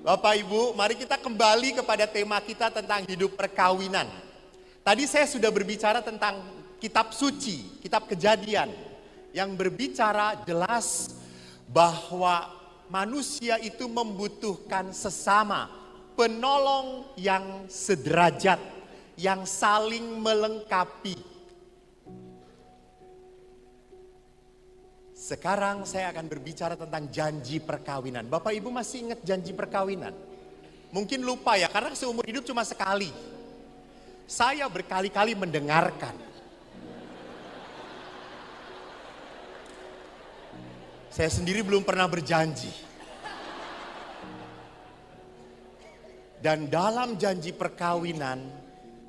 Bapak Ibu, mari kita kembali kepada tema kita tentang hidup perkawinan. Tadi saya sudah berbicara tentang kitab suci, kitab Kejadian, yang berbicara jelas bahwa manusia itu membutuhkan sesama, penolong yang sederajat, yang saling melengkapi. Sekarang saya akan berbicara tentang janji perkawinan. Bapak Ibu masih ingat janji perkawinan? Mungkin lupa ya, karena seumur hidup cuma sekali. Saya berkali-kali mendengarkan. Saya sendiri belum pernah berjanji. Dan dalam janji perkawinan,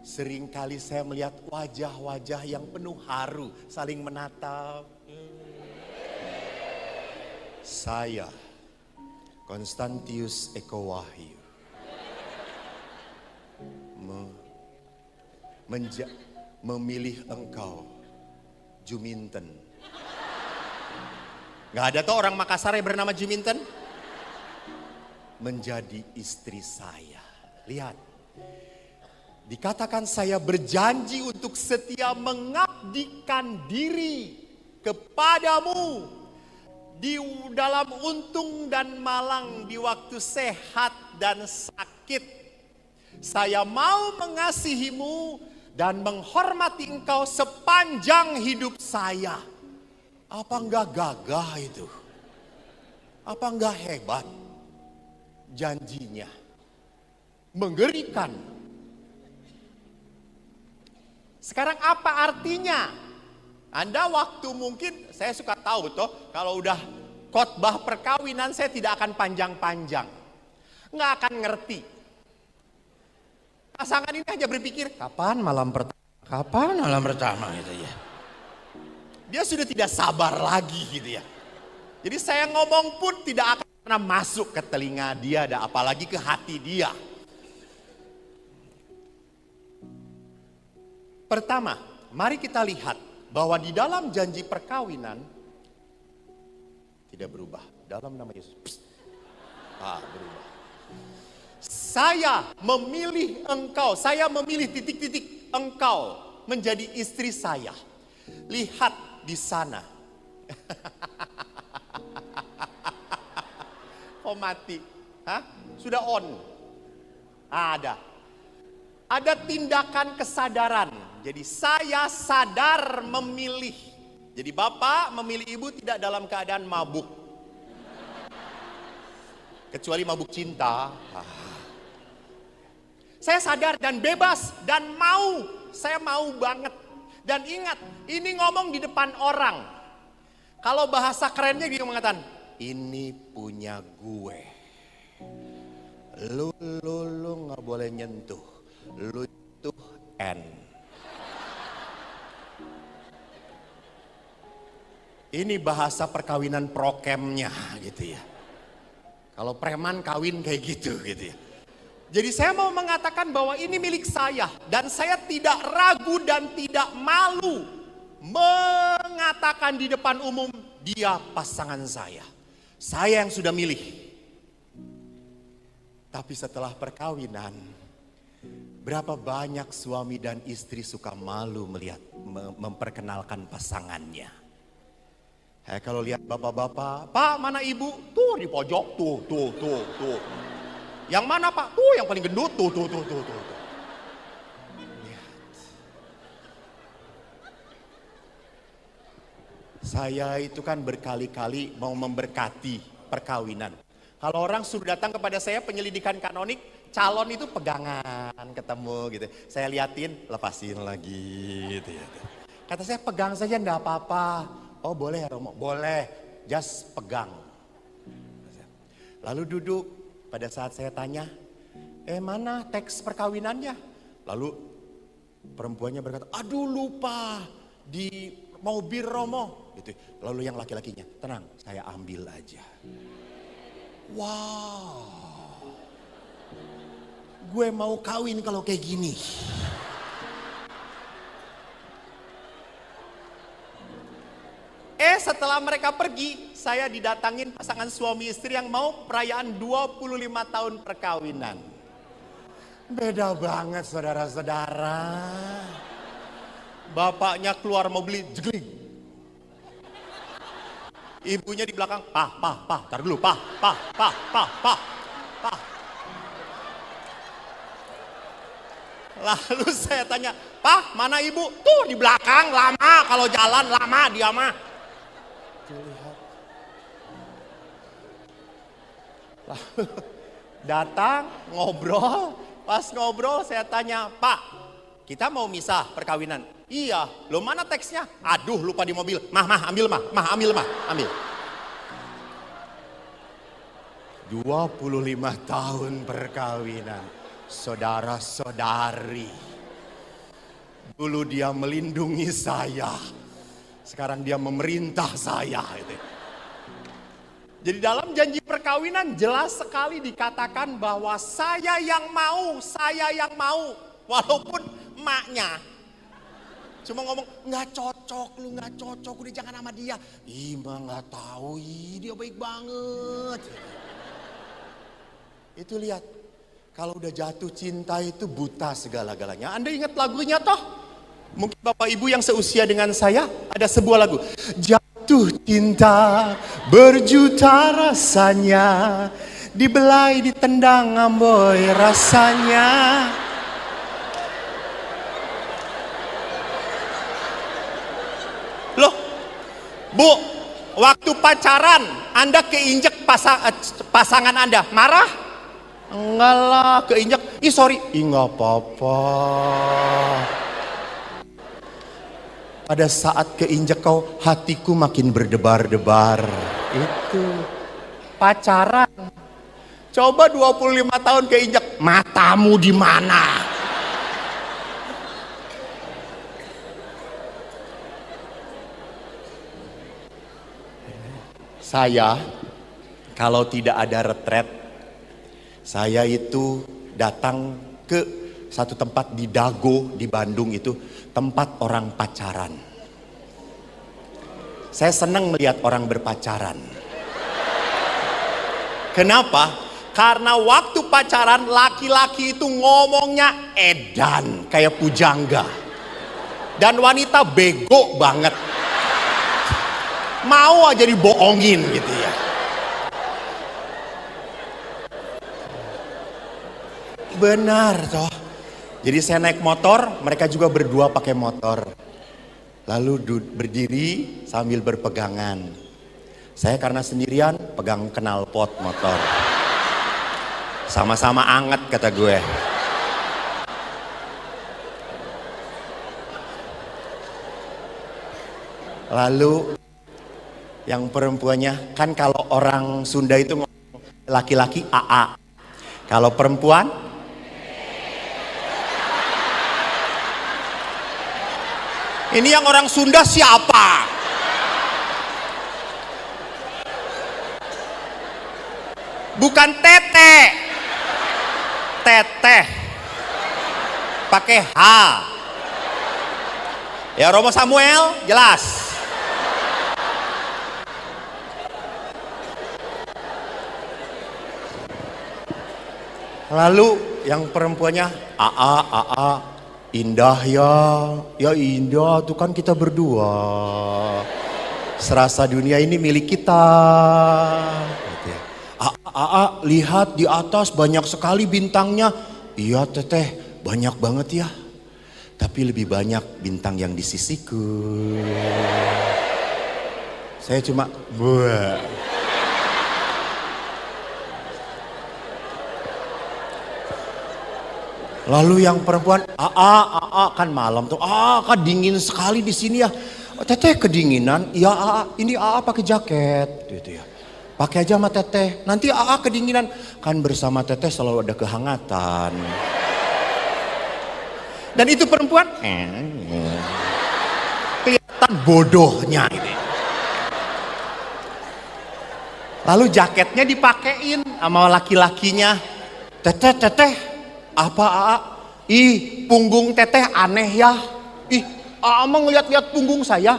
seringkali saya melihat wajah-wajah yang penuh haru, saling menatap. Saya, Konstantius Eko Wahyu, memilih engkau, Juminten. Gak ada tuh orang Makassar yang bernama Juminten? Menjadi istri saya. Lihat, dikatakan saya berjanji untuk setia mengabdikan diri kepadamu. Di dalam untung dan malang, di waktu sehat dan sakit. Saya mau mengasihimu dan menghormati engkau sepanjang hidup saya. Apa enggak gagah itu? Apa enggak hebat? Janjinya mengerikan. Sekarang apa artinya? Anda waktu mungkin, saya suka tahu toh, kalau udah khotbah perkawinan saya tidak akan panjang-panjang. Nggak akan ngerti. Pasangan ini aja berpikir, kapan malam pertama? Kapan malam pertama gitu ya. Dia sudah tidak sabar lagi gitu ya. Jadi saya ngomong pun tidak akan pernah masuk ke telinga dia, dan apalagi ke hati dia. Pertama, mari kita lihat bahwa di dalam janji perkawinan tidak berubah. Dalam nama Yesus. Berubah. Saya memilih engkau. Saya memilih titik-titik engkau menjadi istri saya. Lihat di sana. Kok mati? Hah? Sudah on. Ada. Ada tindakan kesadaran. Jadi saya sadar memilih. Jadi bapak memilih ibu tidak dalam keadaan mabuk. Kecuali mabuk cinta. Saya sadar dan bebas dan mau. Saya mau banget. Dan ingat, ini ngomong di depan orang. Kalau bahasa kerennya dia mengatakan, ini punya gue. Lu gak boleh nyentuh. Lu itu N. Ini bahasa perkawinan prokemnya gitu ya. Kalau preman kawin kayak gitu ya. Jadi saya mau mengatakan bahwa ini milik saya. Dan saya tidak ragu dan tidak malu mengatakan di depan umum, dia pasangan saya. Saya yang sudah milih. Tapi setelah perkawinan, berapa banyak suami dan istri suka malu melihat memperkenalkan pasangannya. Kalau lihat bapak-bapak, Pak mana ibu? Tuh di pojok, tuh. Yang mana Pak? Tuh yang paling gendut, tuh. Lihat. Saya itu kan berkali-kali mau memberkati perkawinan. Kalau orang sudah datang kepada saya penyelidikan kanonik, calon itu pegangan ketemu gitu. Saya liatin, lepasin lagi gitu ya. Kata saya pegang saja enggak apa-apa. Oh boleh Romo, boleh, just pegang. Lalu duduk, pada saat saya tanya, mana teks perkawinannya? Lalu perempuannya berkata, aduh lupa, di mobil Romo. Gitu. Lalu yang laki-lakinya, tenang, saya ambil aja. Wow, gue mau kawin kalau kayak gini. setelah mereka pergi, saya didatangin pasangan suami istri yang mau perayaan 25 tahun perkawinan. Beda banget saudara-saudara. Bapaknya keluar mau beli jegling. Ibunya di belakang, Pak, tar dulu, Pak. Lalu saya tanya, Pak, mana ibu? Tuh di belakang, lama kalau jalan, lama dia mah. Lihat. Lalu datang, ngobrol. Pas ngobrol saya tanya, Pak, kita mau misah perkawinan. Iya, lo mana teksnya? Aduh, lupa di mobil. Ambil. 25 tahun perkawinan. Saudara-saudari. Dulu dia melindungi saya. Sekarang dia memerintah saya. Jadi dalam janji perkawinan jelas sekali dikatakan bahwa saya yang mau. Walaupun emaknya cuma ngomong, nggak cocok, udah jangan sama dia. Ih, mah nggak tahu, dia baik banget. Itu lihat, kalau udah jatuh cinta itu buta segala-galanya. Anda ingat lagunya toh? Mungkin Bapak Ibu yang seusia dengan saya, ada sebuah lagu. Jatuh cinta berjuta rasanya, dibelai ditendang amboi rasanya. Loh, Bu, waktu pacaran Anda keinjek pasangan Anda, marah? Enggak lah, keinjek, sorry, enggak apa-apa. Pada saat keinjek kau, hatiku makin berdebar-debar. Itu pacaran. Coba 25 tahun keinjek, matamu di mana? Saya, kalau tidak ada retret, saya itu datang ke satu tempat di Dago, di Bandung itu, tempat orang pacaran. Saya senang melihat orang berpacaran. Kenapa? Karena waktu pacaran laki-laki itu ngomongnya edan, kayak pujangga. Dan wanita bego banget. Mau aja dibohongin gitu ya. Benar toh. Jadi saya naik motor, mereka juga berdua pakai motor. Lalu berdiri sambil berpegangan. Saya karena sendirian pegang knalpot motor. Sama-sama anget kata gue. Lalu yang perempuannya, kan kalau orang Sunda itu ngomong laki-laki AA. Kalau perempuan, ini yang orang Sunda siapa? Bukan teteh. Teteh. Pakai H. Ya Romo Samuel, jelas. Lalu yang perempuannya AA, indah ya indah tuh kan kita berdua. Serasa dunia ini milik kita. AA, lihat di atas banyak sekali bintangnya. Iya teteh, banyak banget ya. Tapi lebih banyak bintang yang di sisiku. Saya cuma buah. Lalu yang perempuan, kan malam tuh, kan dingin sekali di sini ya. Teteh kedinginan, iya ini pakai jaket, gitu ya. Pakai aja sama teteh, nanti kedinginan, kan bersama teteh selalu ada kehangatan. Dan itu perempuan, kelihatan bodohnya ini. Lalu jaketnya dipakein sama laki-lakinya, teteh. Apa Ih, punggung teteh aneh ya. Ih, mah ngeliat-liat punggung saya.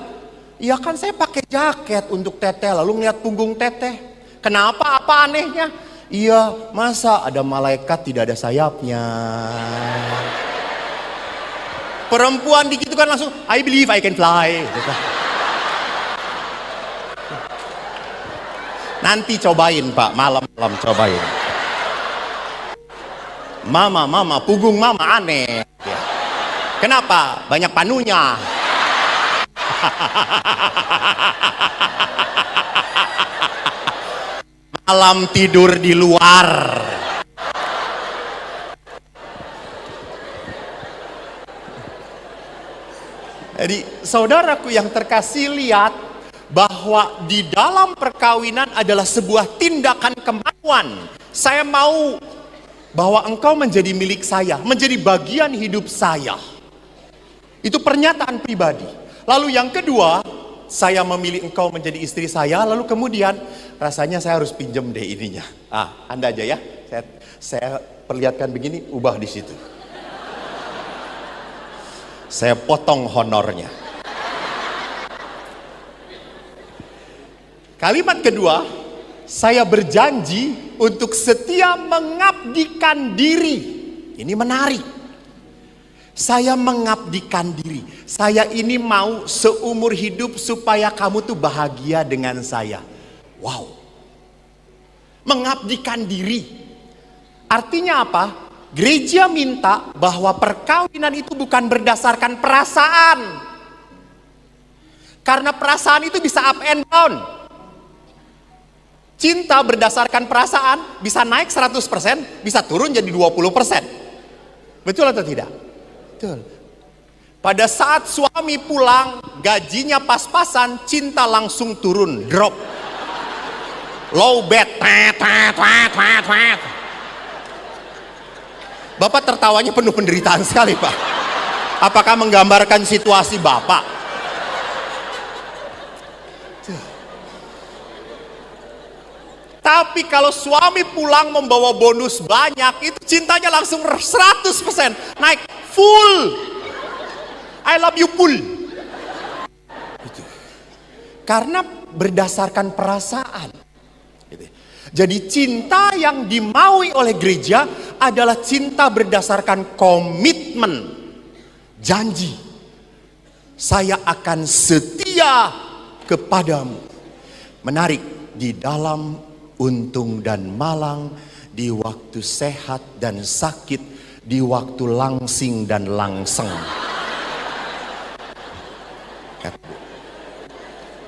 Iya kan saya pakai jaket untuk teteh, lalu ngeliat punggung teteh. Kenapa? Apa anehnya? Iya, masa ada malaikat tidak ada sayapnya? Perempuan gitu kan langsung, I believe I can fly. Nanti cobain Pak, malam-malam cobain. Mama, punggung mama aneh. Ya. Kenapa? Banyak panunya. Malam tidur di luar. Jadi saudaraku yang terkasih, lihat bahwa di dalam perkawinan adalah sebuah tindakan kemauan. Saya mau bahwa engkau menjadi milik saya, menjadi bagian hidup saya. Itu pernyataan pribadi. Lalu yang kedua, saya memilih engkau menjadi istri saya, lalu kemudian rasanya saya harus pinjam deh ininya. Anda aja ya, saya perlihatkan begini, ubah di situ. Saya potong honornya. Kalimat kedua, saya berjanji untuk setia mengabdikan diri. Ini menarik. Saya mengabdikan diri. Saya ini mau seumur hidup supaya kamu tuh bahagia dengan saya. Wow. Mengabdikan diri. Artinya apa? Gereja minta bahwa perkawinan itu bukan berdasarkan perasaan. Karena perasaan itu bisa up and down. Cinta berdasarkan perasaan bisa naik 100%, bisa turun jadi 20%. Betul atau tidak? Betul. Pada saat suami pulang, gajinya pas-pasan, cinta langsung turun, drop. Low bed. Bapak tertawanya penuh penderitaan sekali, Pak. Apakah menggambarkan situasi Bapak? Tapi kalau suami pulang membawa bonus banyak, itu cintanya langsung 100%, naik full. I love you full. Karena berdasarkan perasaan. Jadi cinta yang dimaui oleh gereja adalah cinta berdasarkan komitmen, janji. Saya akan setia kepadamu. Menarik, di dalam untung dan malang, di waktu sehat dan sakit, di waktu langsing dan langseng.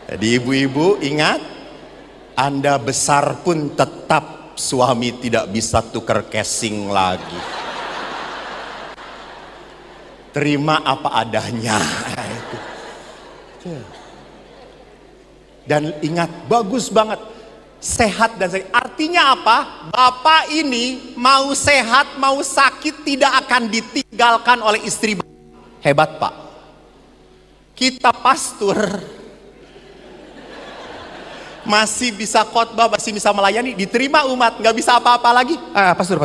Jadi ibu-ibu ingat, Anda besar pun tetap suami tidak bisa tukar casing lagi. Terima apa adanya. Dan ingat, bagus banget. Sehat dan sakit. Artinya apa? Bapak ini mau sehat, mau sakit tidak akan ditinggalkan oleh istri. Hebat Pak. Kita pastor masih bisa khotbah, masih bisa melayani, diterima umat, nggak bisa apa-apa lagi. Pastor.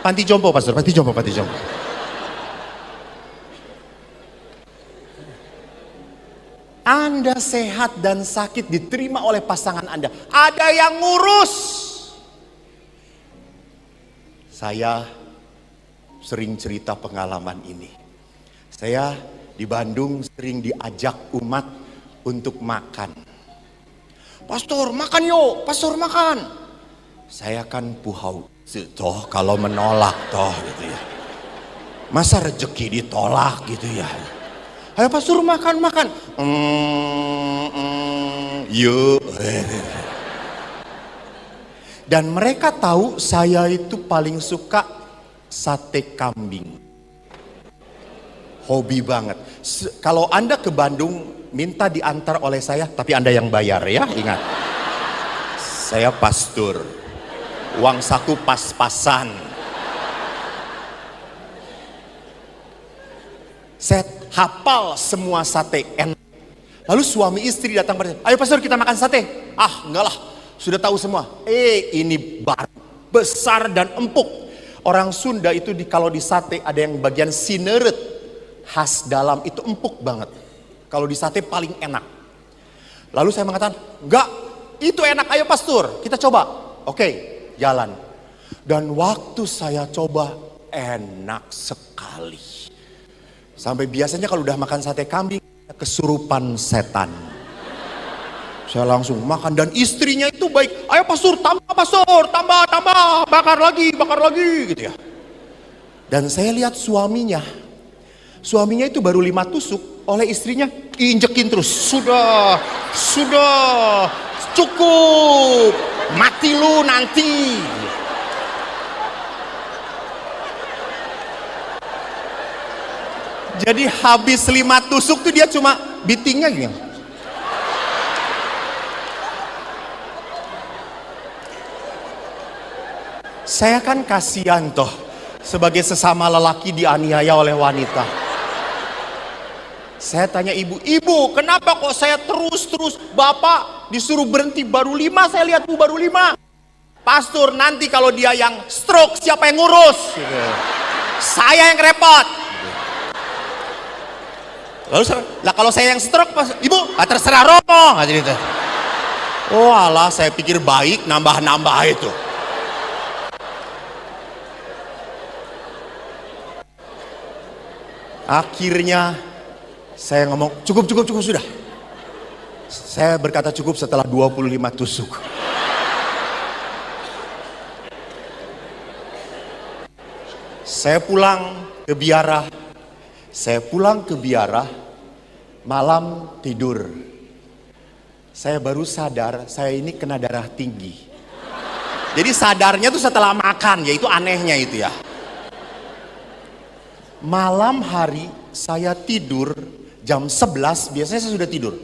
Panti jompo, pastor, panti jompo. Anda sehat dan sakit diterima oleh pasangan Anda. Ada yang ngurus. Saya sering cerita pengalaman ini. Saya di Bandung sering diajak umat untuk makan. Pastor makan yuk, pastor makan. Saya kan puhau, toh kalau menolak toh gitu ya. Masa rezeki ditolak gitu ya. Ayo pastor makan. Yuk. Dan mereka tahu saya itu paling suka sate kambing. Hobi banget. Kalau Anda ke Bandung, minta diantar oleh saya, tapi Anda yang bayar ya, ingat. Saya pastor. Uang saku pas-pasan. Saya hafal semua sate, enak. Lalu suami istri datang pada saya, ayo pastor kita makan sate. Enggak lah, sudah tahu semua. Ini baru, besar dan empuk. Orang Sunda itu kalau di sate ada yang bagian sineret, khas dalam itu empuk banget. Kalau di sate paling enak. Lalu saya mengatakan, enggak, itu enak, ayo pastor, kita coba. Oke, jalan. Dan waktu saya coba, enak sekali. Sampai biasanya kalau udah makan sate kambing, kesurupan setan. Saya langsung makan dan istrinya itu baik. Ayo pastor, tambah, bakar lagi gitu ya. Dan saya lihat suaminya itu baru 5 tusuk, oleh istrinya injekin terus. Sudah, cukup, mati lu nanti. Jadi habis 5 tusuk tuh dia cuma bitingnya gini. Saya kan kasihan toh, sebagai sesama lelaki dianiaya oleh wanita. Saya tanya ibu, kenapa kok saya terus bapak disuruh berhenti baru 5, saya lihat bu baru 5. Pastor, nanti kalau dia yang stroke siapa yang ngurus? Saya yang repot. Lalu kalau saya yang stroke, ibu, terserah Romo. Oh alah, saya pikir baik nambah itu. Akhirnya saya ngomong, cukup sudah. Saya berkata cukup setelah 25 tusuk. Saya pulang ke biara, malam tidur. Saya baru sadar, saya ini kena darah tinggi. Jadi sadarnya tuh setelah makan, yaitu anehnya itu ya. Malam hari saya tidur jam 11, biasanya saya sudah tidur.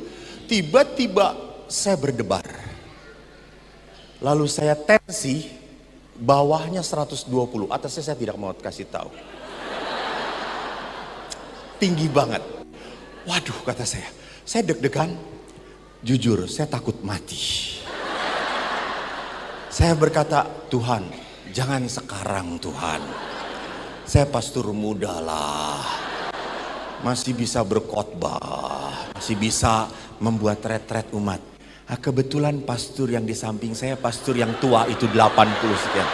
Tiba-tiba saya berdebar. Lalu saya tensi, bawahnya 120, atasnya saya tidak mau kasih tahu. Tinggi banget. Waduh, kata saya deg-degan. Jujur, saya takut mati. Saya berkata, Tuhan, jangan sekarang Tuhan. Saya pastor muda lah. Masih bisa berkhotbah, masih bisa membuat retret umat. Nah, kebetulan pastor yang di samping saya, pastor yang tua itu 80 sekian.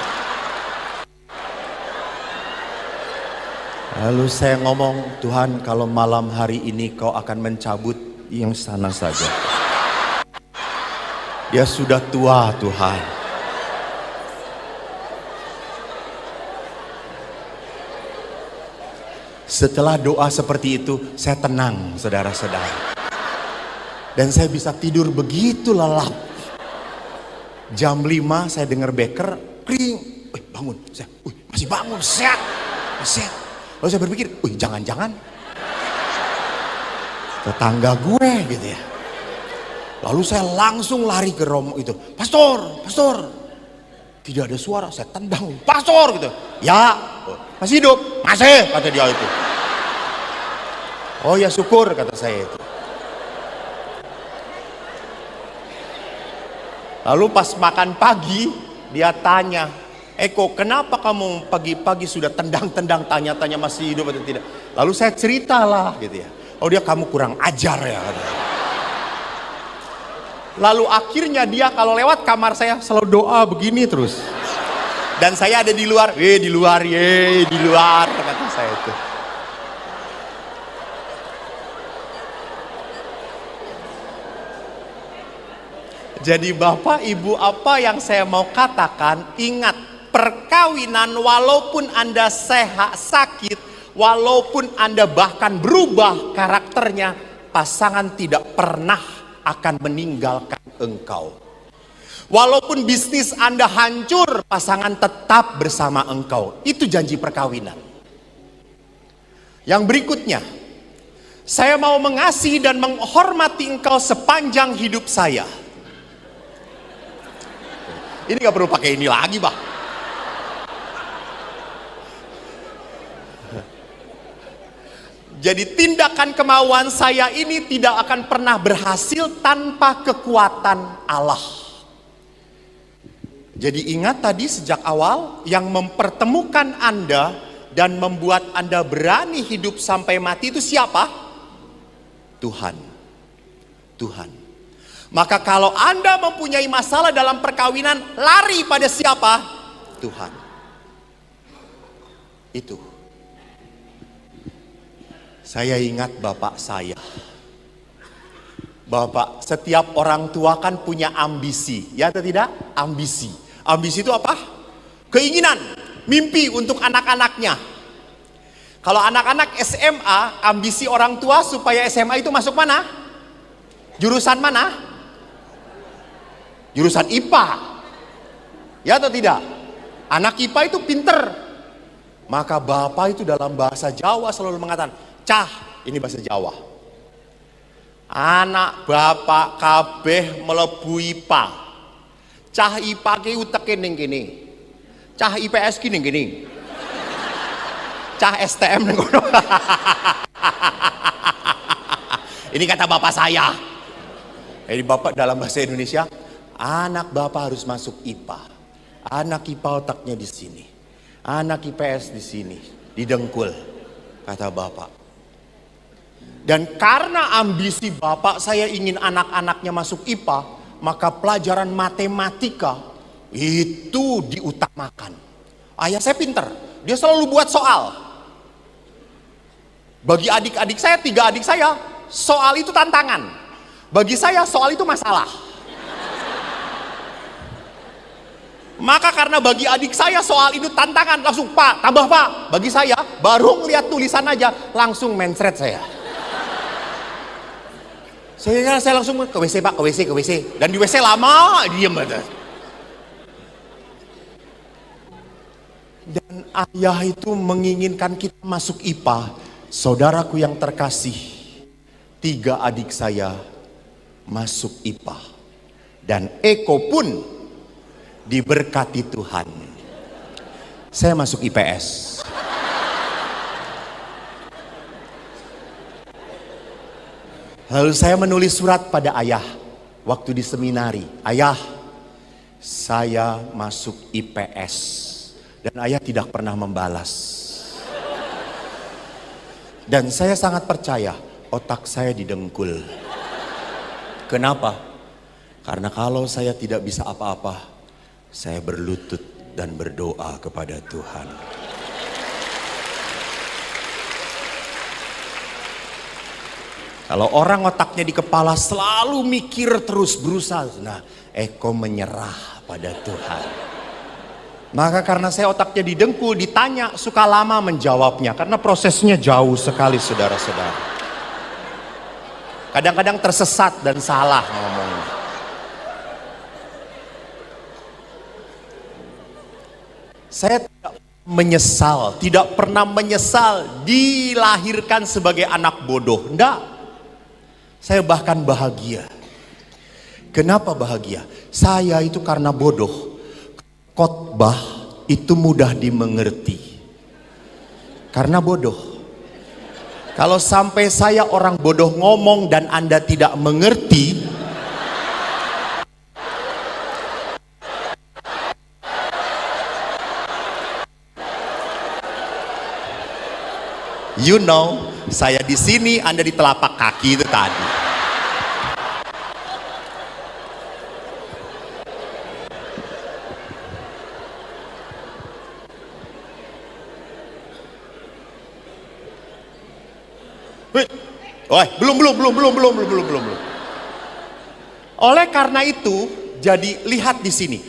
Lalu saya ngomong, Tuhan kalau malam hari ini kau akan mencabut yang sana saja. Dia sudah tua Tuhan. Setelah doa seperti itu, saya tenang saudara-saudara. Dan saya bisa tidur begitu lelap. Jam 5 saya dengar beker, kring. Bangun, masih bangun, sehat. Lalu saya berpikir, jangan-jangan tetangga gue gitu ya. Lalu saya langsung lari ke Romo itu. Pastor. Tidak ada suara, saya tendang. Pastor gitu. Ya, masih hidup? Masih, kata dia itu. Oh ya syukur, kata saya itu. Lalu pas makan pagi, dia tanya, Eko, kenapa kamu pagi-pagi sudah tendang-tendang tanya-tanya masih hidup atau tidak? Lalu saya ceritalah gitu ya. Oh dia kamu kurang ajar ya. Katanya. Lalu akhirnya dia kalau lewat kamar saya selalu doa begini terus. Dan saya ada di luar, di luar kata saya itu. Jadi Bapak Ibu, apa yang saya mau katakan, ingat perkawinan walaupun Anda sehat, sakit, walaupun Anda bahkan berubah karakternya, pasangan tidak pernah akan meninggalkan engkau. Walaupun bisnis Anda hancur, pasangan tetap bersama engkau. Itu janji perkawinan. Yang berikutnya, saya mau mengasihi dan menghormati engkau sepanjang hidup saya. Ini gak perlu pakai ini lagi, Pak. Jadi tindakan kemauan saya ini tidak akan pernah berhasil tanpa kekuatan Allah. Jadi ingat tadi sejak awal, yang mempertemukan Anda dan membuat Anda berani hidup sampai mati itu siapa? Tuhan. Tuhan. Maka kalau Anda mempunyai masalah dalam perkawinan, lari pada siapa? Tuhan. Itu. Saya ingat bapak saya. Bapak, setiap orang tua kan punya ambisi, ya atau tidak? Ambisi. Ambisi itu apa? Keinginan, mimpi untuk anak-anaknya. Kalau anak-anak SMA, ambisi orang tua supaya SMA itu masuk mana? Jurusan mana? Jurusan IPA. Ya atau tidak? Anak IPA itu pinter. Maka bapak itu dalam bahasa Jawa selalu mengatakan, cah, ini bahasa Jawa. Anak bapak kabeh melebu IPA. Cah IPA ki uteke ning kene. Cah IPS ki ning kene. Cah STM ning kono. Ini kata bapak saya. Jadi bapak dalam bahasa Indonesia, anak bapak harus masuk IPA. Anak IPA otaknya di sini. Anak IPS di sini, di dengkul, kata bapak. Dan karena ambisi bapak saya ingin anak-anaknya masuk IPA, maka pelajaran matematika itu diutamakan. Ayah saya pinter, dia selalu buat soal. Bagi adik-adik saya, 3 adik saya, soal itu tantangan. Bagi saya soal itu masalah. Maka karena bagi adik saya soal itu tantangan, langsung Pak, tambah Pak. Bagi saya baru ngeliat tulisan aja langsung mencret saya. Saya langsung ke WC Pak, ke WC. Dan di WC lama, diem aja. Dan ayah itu menginginkan kita masuk IPA. Saudaraku yang terkasih, 3 adik saya masuk IPA. Dan Eko pun diberkati Tuhan. Saya masuk IPS. Lalu saya menulis surat pada ayah waktu di seminari. Ayah, saya masuk IPS. Dan ayah tidak pernah membalas. Dan saya sangat percaya otak saya didengkul. Kenapa? Karena kalau saya tidak bisa apa-apa, saya berlutut dan berdoa kepada Tuhan. Kalau orang otaknya di kepala selalu mikir terus berusaha. Nah, Eko menyerah pada Tuhan. Maka karena saya otaknya didengkul, ditanya, suka lama menjawabnya. Karena prosesnya jauh sekali saudara-saudara. Kadang-kadang tersesat dan salah ngomongnya. Saya tidak pernah menyesal dilahirkan sebagai anak bodoh. Enggak. Saya bahkan bahagia. Kenapa bahagia? Saya itu karena bodoh. Khotbah itu mudah dimengerti. Karena bodoh. Kalau sampai saya orang bodoh ngomong dan Anda tidak mengerti, you know, saya di sini, Anda di telapak kaki itu tadi. Belum. Oleh karena itu, jadi lihat di sini.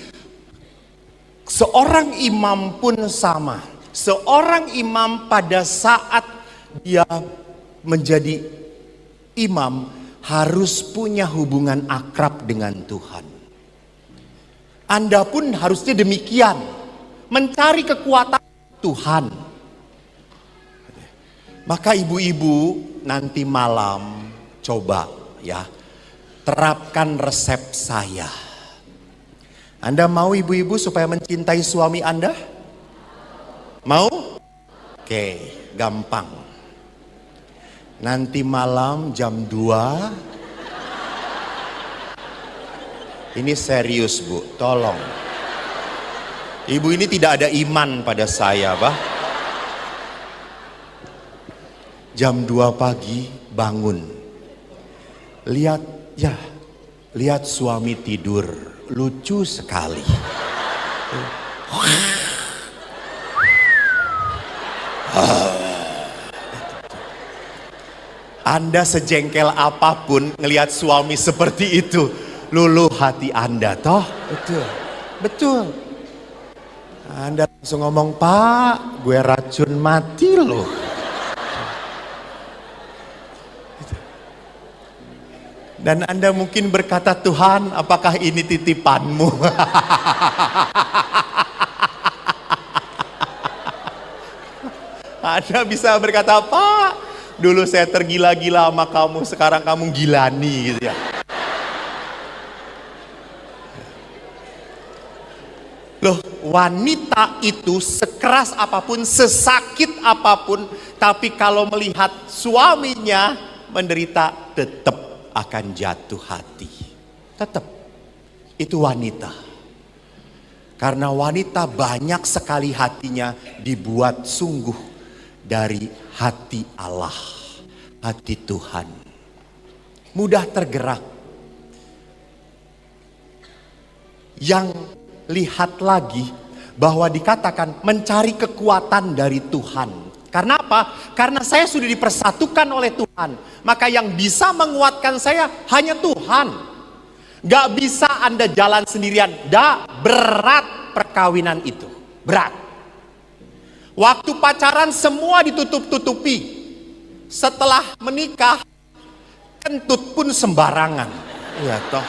Seorang imam pun sama. Seorang imam pada saat dia menjadi imam harus punya hubungan akrab dengan Tuhan. Anda pun harusnya demikian, mencari kekuatan Tuhan. Maka ibu-ibu nanti malam coba ya, terapkan resep saya. Anda mau ibu-ibu supaya mencintai suami Anda? Mau? Oke, gampang. Nanti malam jam 2. Ini serius Bu, tolong. Ibu ini tidak ada iman pada saya, Pak. Jam 2 pagi bangun. Lihat, ya, lihat suami tidur, lucu sekali. Anda sejengkel apapun ngelihat suami seperti itu, luluh hati Anda, toh? Betul, betul. Anda langsung ngomong, Pak, gue racun mati loh. Dan Anda mungkin berkata, Tuhan, apakah ini titipanmu? Anda bisa berkata, Pak, dulu saya tergila-gila sama kamu, sekarang kamu gilani gitu ya. Loh, wanita itu sekeras apapun, sesakit apapun, tapi kalau melihat suaminya menderita, tetap akan jatuh hati. Tetap. Itu wanita. Karena wanita banyak sekali hatinya dibuat sungguh dari hati Allah, hati Tuhan. Mudah tergerak. Yang lihat lagi bahwa dikatakan mencari kekuatan dari Tuhan. Karena apa? Karena saya sudah dipersatukan oleh Tuhan. Maka yang bisa menguatkan saya hanya Tuhan. Gak bisa Anda jalan sendirian. Berat perkawinan itu. Berat. Waktu pacaran semua ditutup-tutupi. Setelah menikah, kentut pun sembarangan. Iya toh.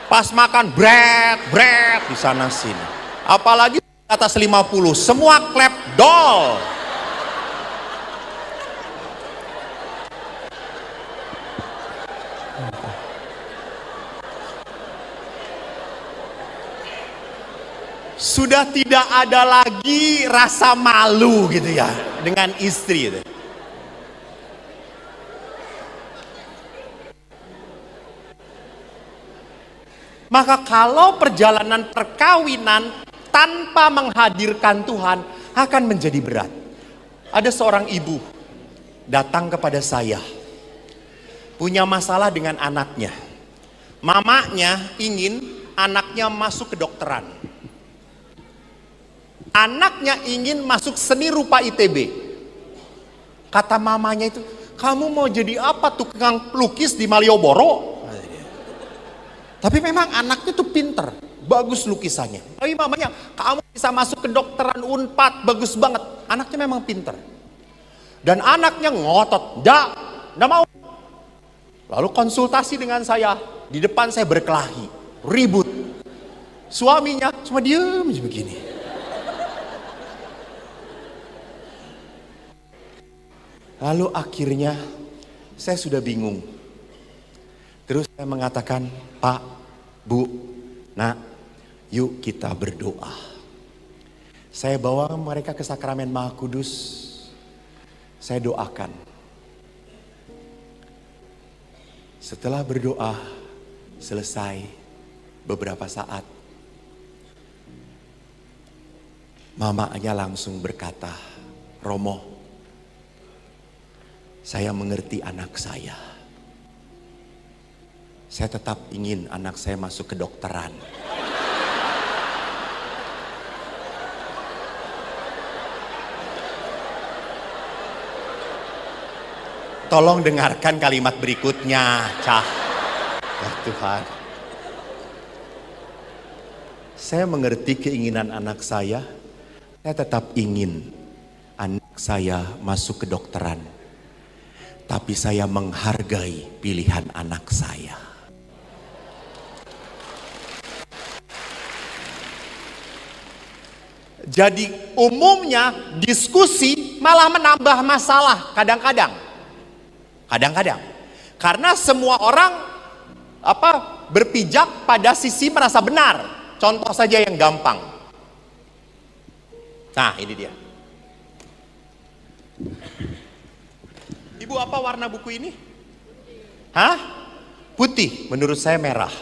Pas makan bread di sana sini. Apalagi atas 50, semua klep dol. Sudah tidak ada lagi rasa malu gitu ya dengan istri itu. Maka kalau perjalanan perkawinan tanpa menghadirkan Tuhan akan menjadi berat. Ada seorang ibu datang kepada saya, punya masalah dengan anaknya. Mamanya ingin anaknya masuk kedokteran. Anaknya ingin masuk seni rupa ITB. Kata mamanya itu, kamu mau jadi apa, tukang pelukis di Malioboro? Tapi memang anaknya tuh pinter, bagus lukisannya. Tapi mamanya, kamu bisa masuk kedokteran Unpad, bagus banget. Anaknya memang pinter. Dan anaknya ngotot, nggak mau. Lalu konsultasi dengan saya, di depan saya berkelahi, ribut. Suaminya cuma diem aja begini. Lalu akhirnya saya sudah bingung. Terus saya mengatakan, Pak, Bu, Nak, yuk kita berdoa. Saya bawa mereka ke Sakramen Maha Kudus. Saya doakan. Setelah berdoa selesai beberapa saat, mamanya langsung berkata, Romo, saya mengerti anak saya. Saya tetap ingin anak saya masuk kedokteran. Tolong dengarkan kalimat berikutnya, Cah. Ya Tuhan. Saya mengerti keinginan anak saya tetap ingin anak saya masuk kedokteran. Tapi saya menghargai pilihan anak saya. Jadi umumnya diskusi malah menambah masalah kadang-kadang. Karena semua orang berpijak pada sisi merasa benar. Contoh saja yang gampang. Nah, ini dia. Ibu, apa warna buku ini? Hah? Putih, menurut saya merah.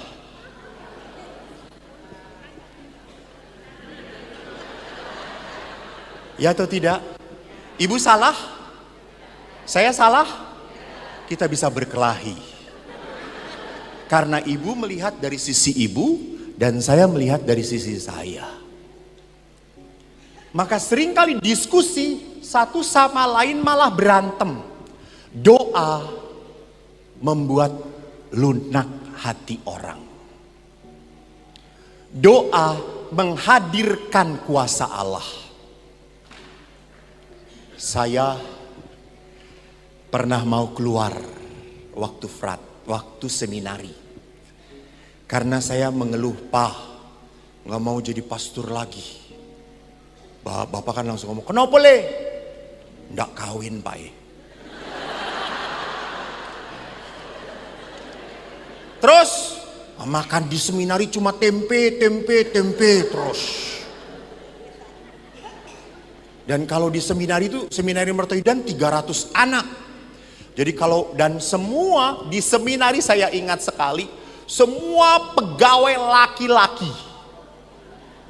Ya atau tidak? Ibu salah? Saya salah? Kita bisa berkelahi. Karena ibu melihat dari sisi ibu dan saya melihat dari sisi saya. Maka seringkali diskusi satu sama lain malah berantem. Doa membuat lunak hati orang. Doa menghadirkan kuasa Allah. Saya pernah mau keluar waktu seminari. Karena saya mengeluh, Pak, gak mau jadi pastor lagi. Bapak kan langsung ngomong, kenapa le? Nggak kawin Pak ya. Terus makan di seminari cuma tempe terus. Dan kalau di seminari itu, seminari Mertoyudan 300 anak. Jadi dan semua di seminari saya ingat sekali, semua pegawai laki-laki.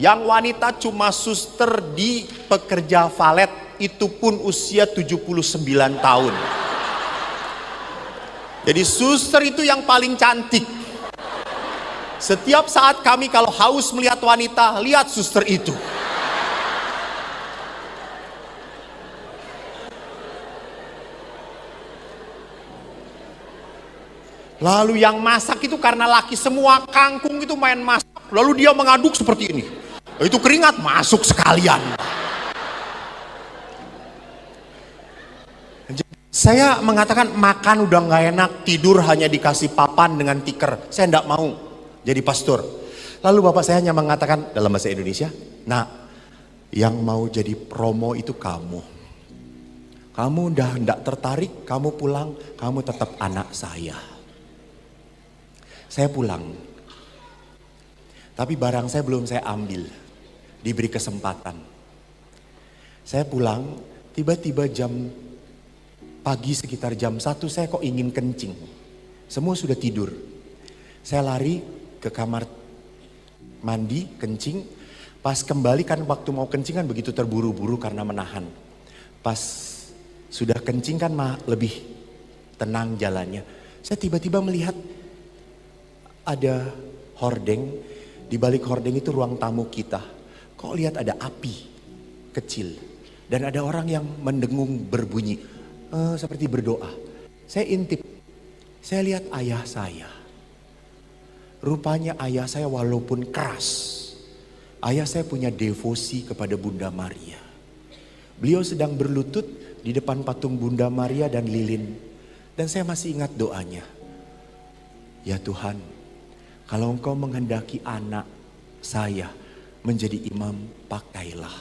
Yang wanita cuma suster di pekerja valet, itu pun usia 79 tahun. Jadi suster itu yang paling cantik. Setiap saat kami kalau haus melihat wanita, lihat suster itu. Lalu yang masak itu karena laki semua, kangkung itu main masak. Lalu dia mengaduk seperti ini. Itu keringat masuk sekalian. Saya mengatakan makan udah nggak enak, tidur hanya dikasih papan dengan tikar. Saya enggak mau jadi pastor. Lalu bapak saya hanya mengatakan dalam bahasa Indonesia, nah yang mau jadi promo itu kamu. Kamu udah enggak tertarik, kamu pulang, kamu tetap anak saya. Saya pulang, tapi barang saya belum saya ambil, diberi kesempatan. Saya pulang, tiba-tiba pagi sekitar jam 1 saya kok ingin kencing. Semua sudah tidur. Saya lari ke kamar mandi, kencing. Pas kembali kan waktu mau kencing kan begitu terburu-buru karena menahan. Pas sudah kencing kan lebih tenang jalannya. Saya tiba-tiba melihat ada hordeng, di balik hordeng itu ruang tamu kita. Kok lihat ada api kecil dan ada orang yang mendengung berbunyi seperti berdoa. Saya intip, saya lihat ayah saya. Rupanya ayah saya walaupun keras, ayah saya punya devosi kepada Bunda Maria. Beliau sedang berlutut di depan patung Bunda Maria dan lilin. Dan saya masih ingat doanya. Ya Tuhan, kalau Engkau menghendaki anak saya menjadi imam, pakailah.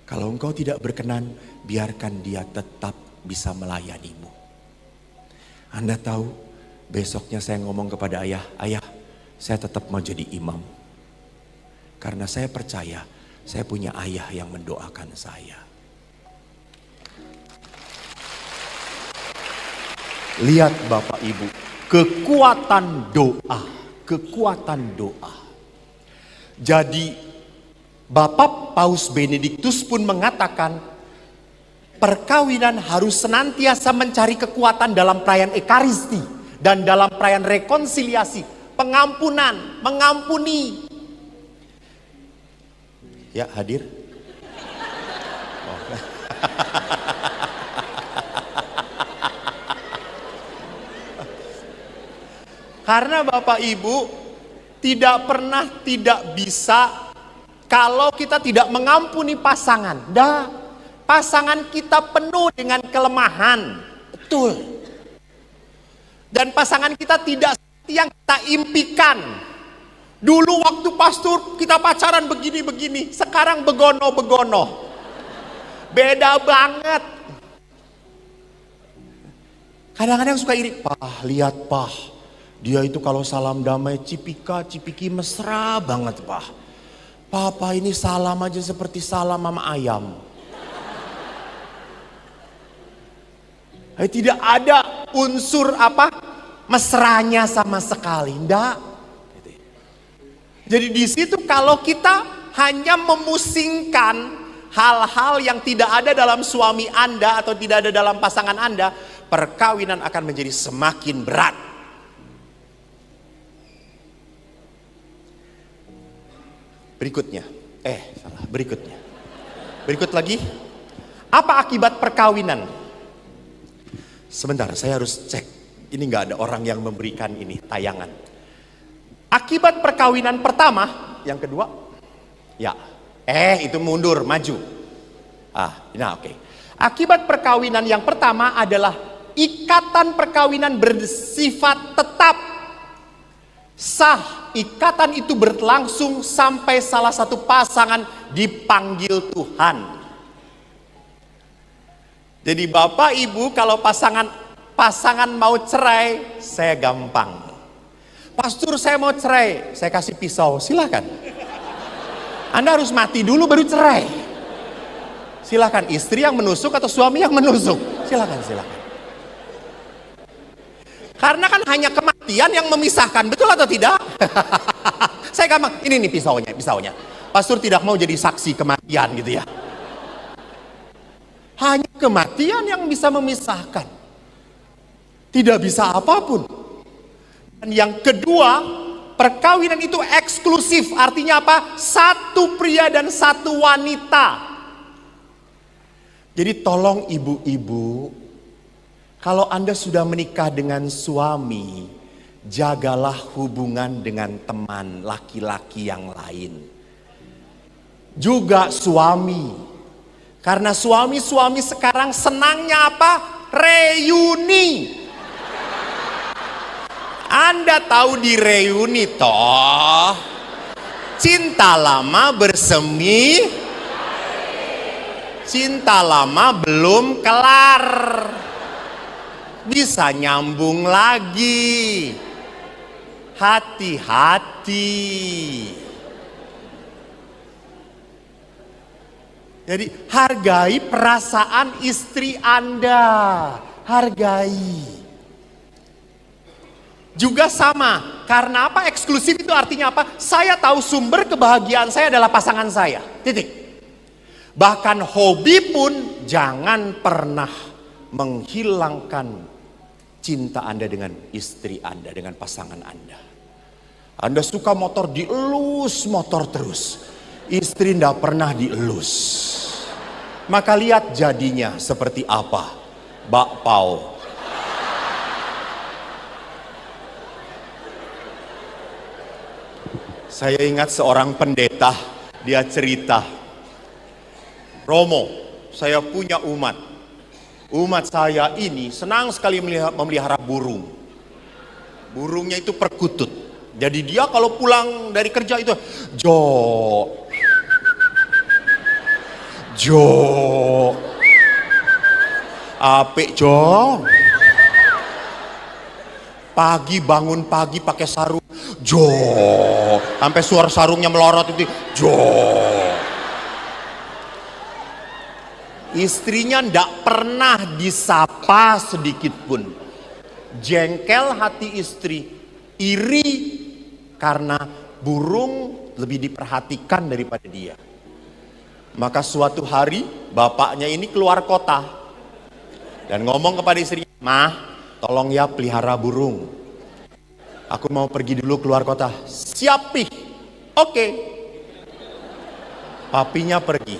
Kalau Engkau tidak berkenan, biarkan dia tetap bisa melayanimu. Anda tahu, besoknya saya ngomong kepada ayah, ayah, saya tetap mau jadi imam. Karena saya percaya, saya punya ayah yang mendoakan saya. Lihat Bapak Ibu, kekuatan doa. Kekuatan doa. Jadi Bapak Paus Benediktus pun mengatakan perkawinan harus senantiasa mencari kekuatan dalam perayaan Ekaristi dan dalam perayaan rekonsiliasi, pengampunan, mengampuni. Ya, hadir. Oh. Karena Bapak Ibu tidak pernah tidak bisa kalau kita tidak mengampuni pasangan. Pasangan kita penuh dengan kelemahan. Betul. Dan pasangan kita tidak seperti yang kita impikan. Dulu waktu pastor kita pacaran begini-begini, sekarang begono-begono. Beda banget. Kadang-kadang suka iri, Pah, lihat Pah. Dia itu kalau salam damai cipiki mesra banget Pak. Papa ini salam aja seperti salam mama ayam. Tidak ada unsur mesranya sama sekali, enggak. Jadi di situ kalau kita hanya memusingkan hal-hal yang tidak ada dalam suami Anda atau tidak ada dalam pasangan Anda, perkawinan akan menjadi semakin berat. Berikutnya. Salah. Berikutnya. Berikut lagi. Apa akibat perkawinan? Sebentar, saya harus cek. Ini nggak ada orang yang memberikan ini tayangan. Akibat perkawinan pertama, yang kedua, ya, itu mundur, maju. Oke. Akibat perkawinan yang pertama adalah ikatan perkawinan bersifat tetap, sah. Ikatan itu berlangsung sampai salah satu pasangan dipanggil Tuhan. Jadi Bapak Ibu kalau pasangan mau cerai, saya gampang. Pastor, saya mau cerai, saya kasih pisau, silakan. Anda harus mati dulu baru cerai. Silakan, istri yang menusuk atau suami yang menusuk, silakan. Karena kan hanya kematian yang memisahkan, betul atau tidak? Saya gampang, ini nih pisaunya. Pastor tidak mau jadi saksi kematian gitu ya. Hanya kematian yang bisa memisahkan. Tidak bisa apapun. Dan yang kedua, perkawinan itu eksklusif. Artinya apa? Satu pria dan satu wanita. Jadi tolong ibu-ibu, kalau Anda sudah menikah dengan suami, jagalah hubungan dengan teman laki-laki yang lain. Juga suami. Karena suami-suami sekarang senangnya apa? Reuni. Anda tahu di reuni toh, cinta lama bersemi, cinta lama belum kelar, bisa nyambung lagi. Hati-hati. Jadi hargai perasaan istri Anda, hargai. Juga sama, karena apa? Eksklusif itu artinya apa? Saya tahu sumber kebahagiaan saya adalah pasangan saya, titik. Bahkan hobi pun jangan pernah menghilangkan cinta Anda dengan istri Anda, dengan pasangan Anda. Anda suka motor, dielus motor terus. Istri tidak pernah dielus. Maka lihat jadinya seperti apa, bakpao. Saya ingat seorang pendeta, dia cerita, Romo, saya punya umat. Umat saya ini senang sekali memelihara burung. Burungnya itu perkutut. Jadi dia kalau pulang dari kerja itu, Jo, apik Jo. Pagi bangun pagi pakai sarung, Jo. Sampai suara sarungnya melorot itu, Jo. Istrinya ndak pernah disapa sedikit pun. Jengkel hati istri, iri karena burung lebih diperhatikan daripada dia. Maka suatu hari bapaknya ini keluar kota dan ngomong kepada istrinya, "Mah, tolong ya pelihara burung. Aku mau pergi dulu keluar kota." "Siap, Pi." "Oke." Papinya pergi.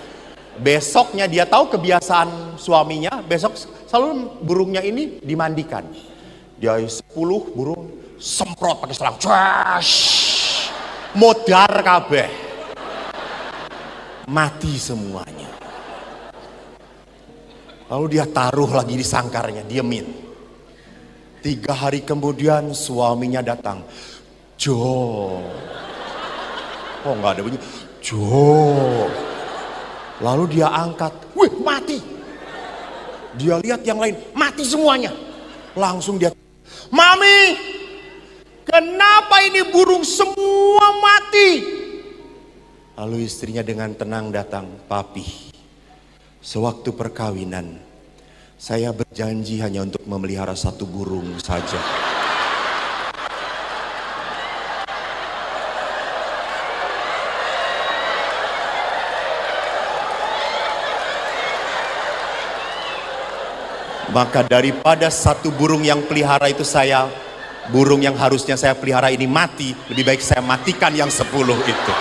Besoknya dia tahu kebiasaan suaminya, besok selalu burungnya ini dimandikan. Dia 10 burung semprot pakai selang. Modar kabeh. Mati semuanya. Lalu dia taruh lagi di sangkarnya, diemin. 3 hari kemudian suaminya datang. "Jo." Oh nggak ada bunyi. "Jo." Lalu dia angkat. "Wih, mati." Dia lihat yang lain, mati semuanya. Langsung dia, "Mami, kenapa ini burung semua mati?" Lalu istrinya dengan tenang datang, "Papi, sewaktu perkawinan, saya berjanji hanya untuk memelihara 1 burung saja." Maka daripada 1 burung yang pelihara itu burung yang harusnya saya pelihara ini mati, lebih baik saya matikan yang 10 itu.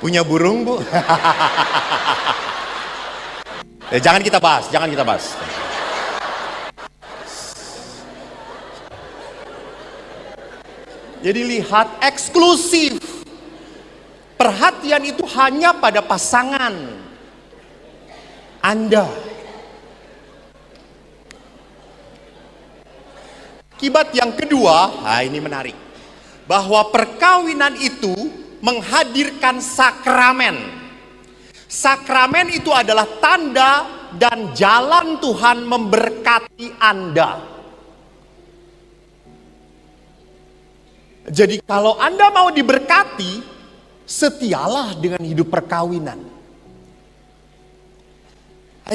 Punya burung, Bu? Jangan kita bahas, jangan kita bahas. Jadi lihat, eksklusif. Perhatian itu hanya pada pasangan Anda. Akibat yang kedua, ini menarik. Bahwa perkawinan itu menghadirkan sakramen. Sakramen itu adalah tanda dan jalan Tuhan memberkati Anda. Jadi kalau Anda mau diberkati, setialah dengan hidup perkawinan.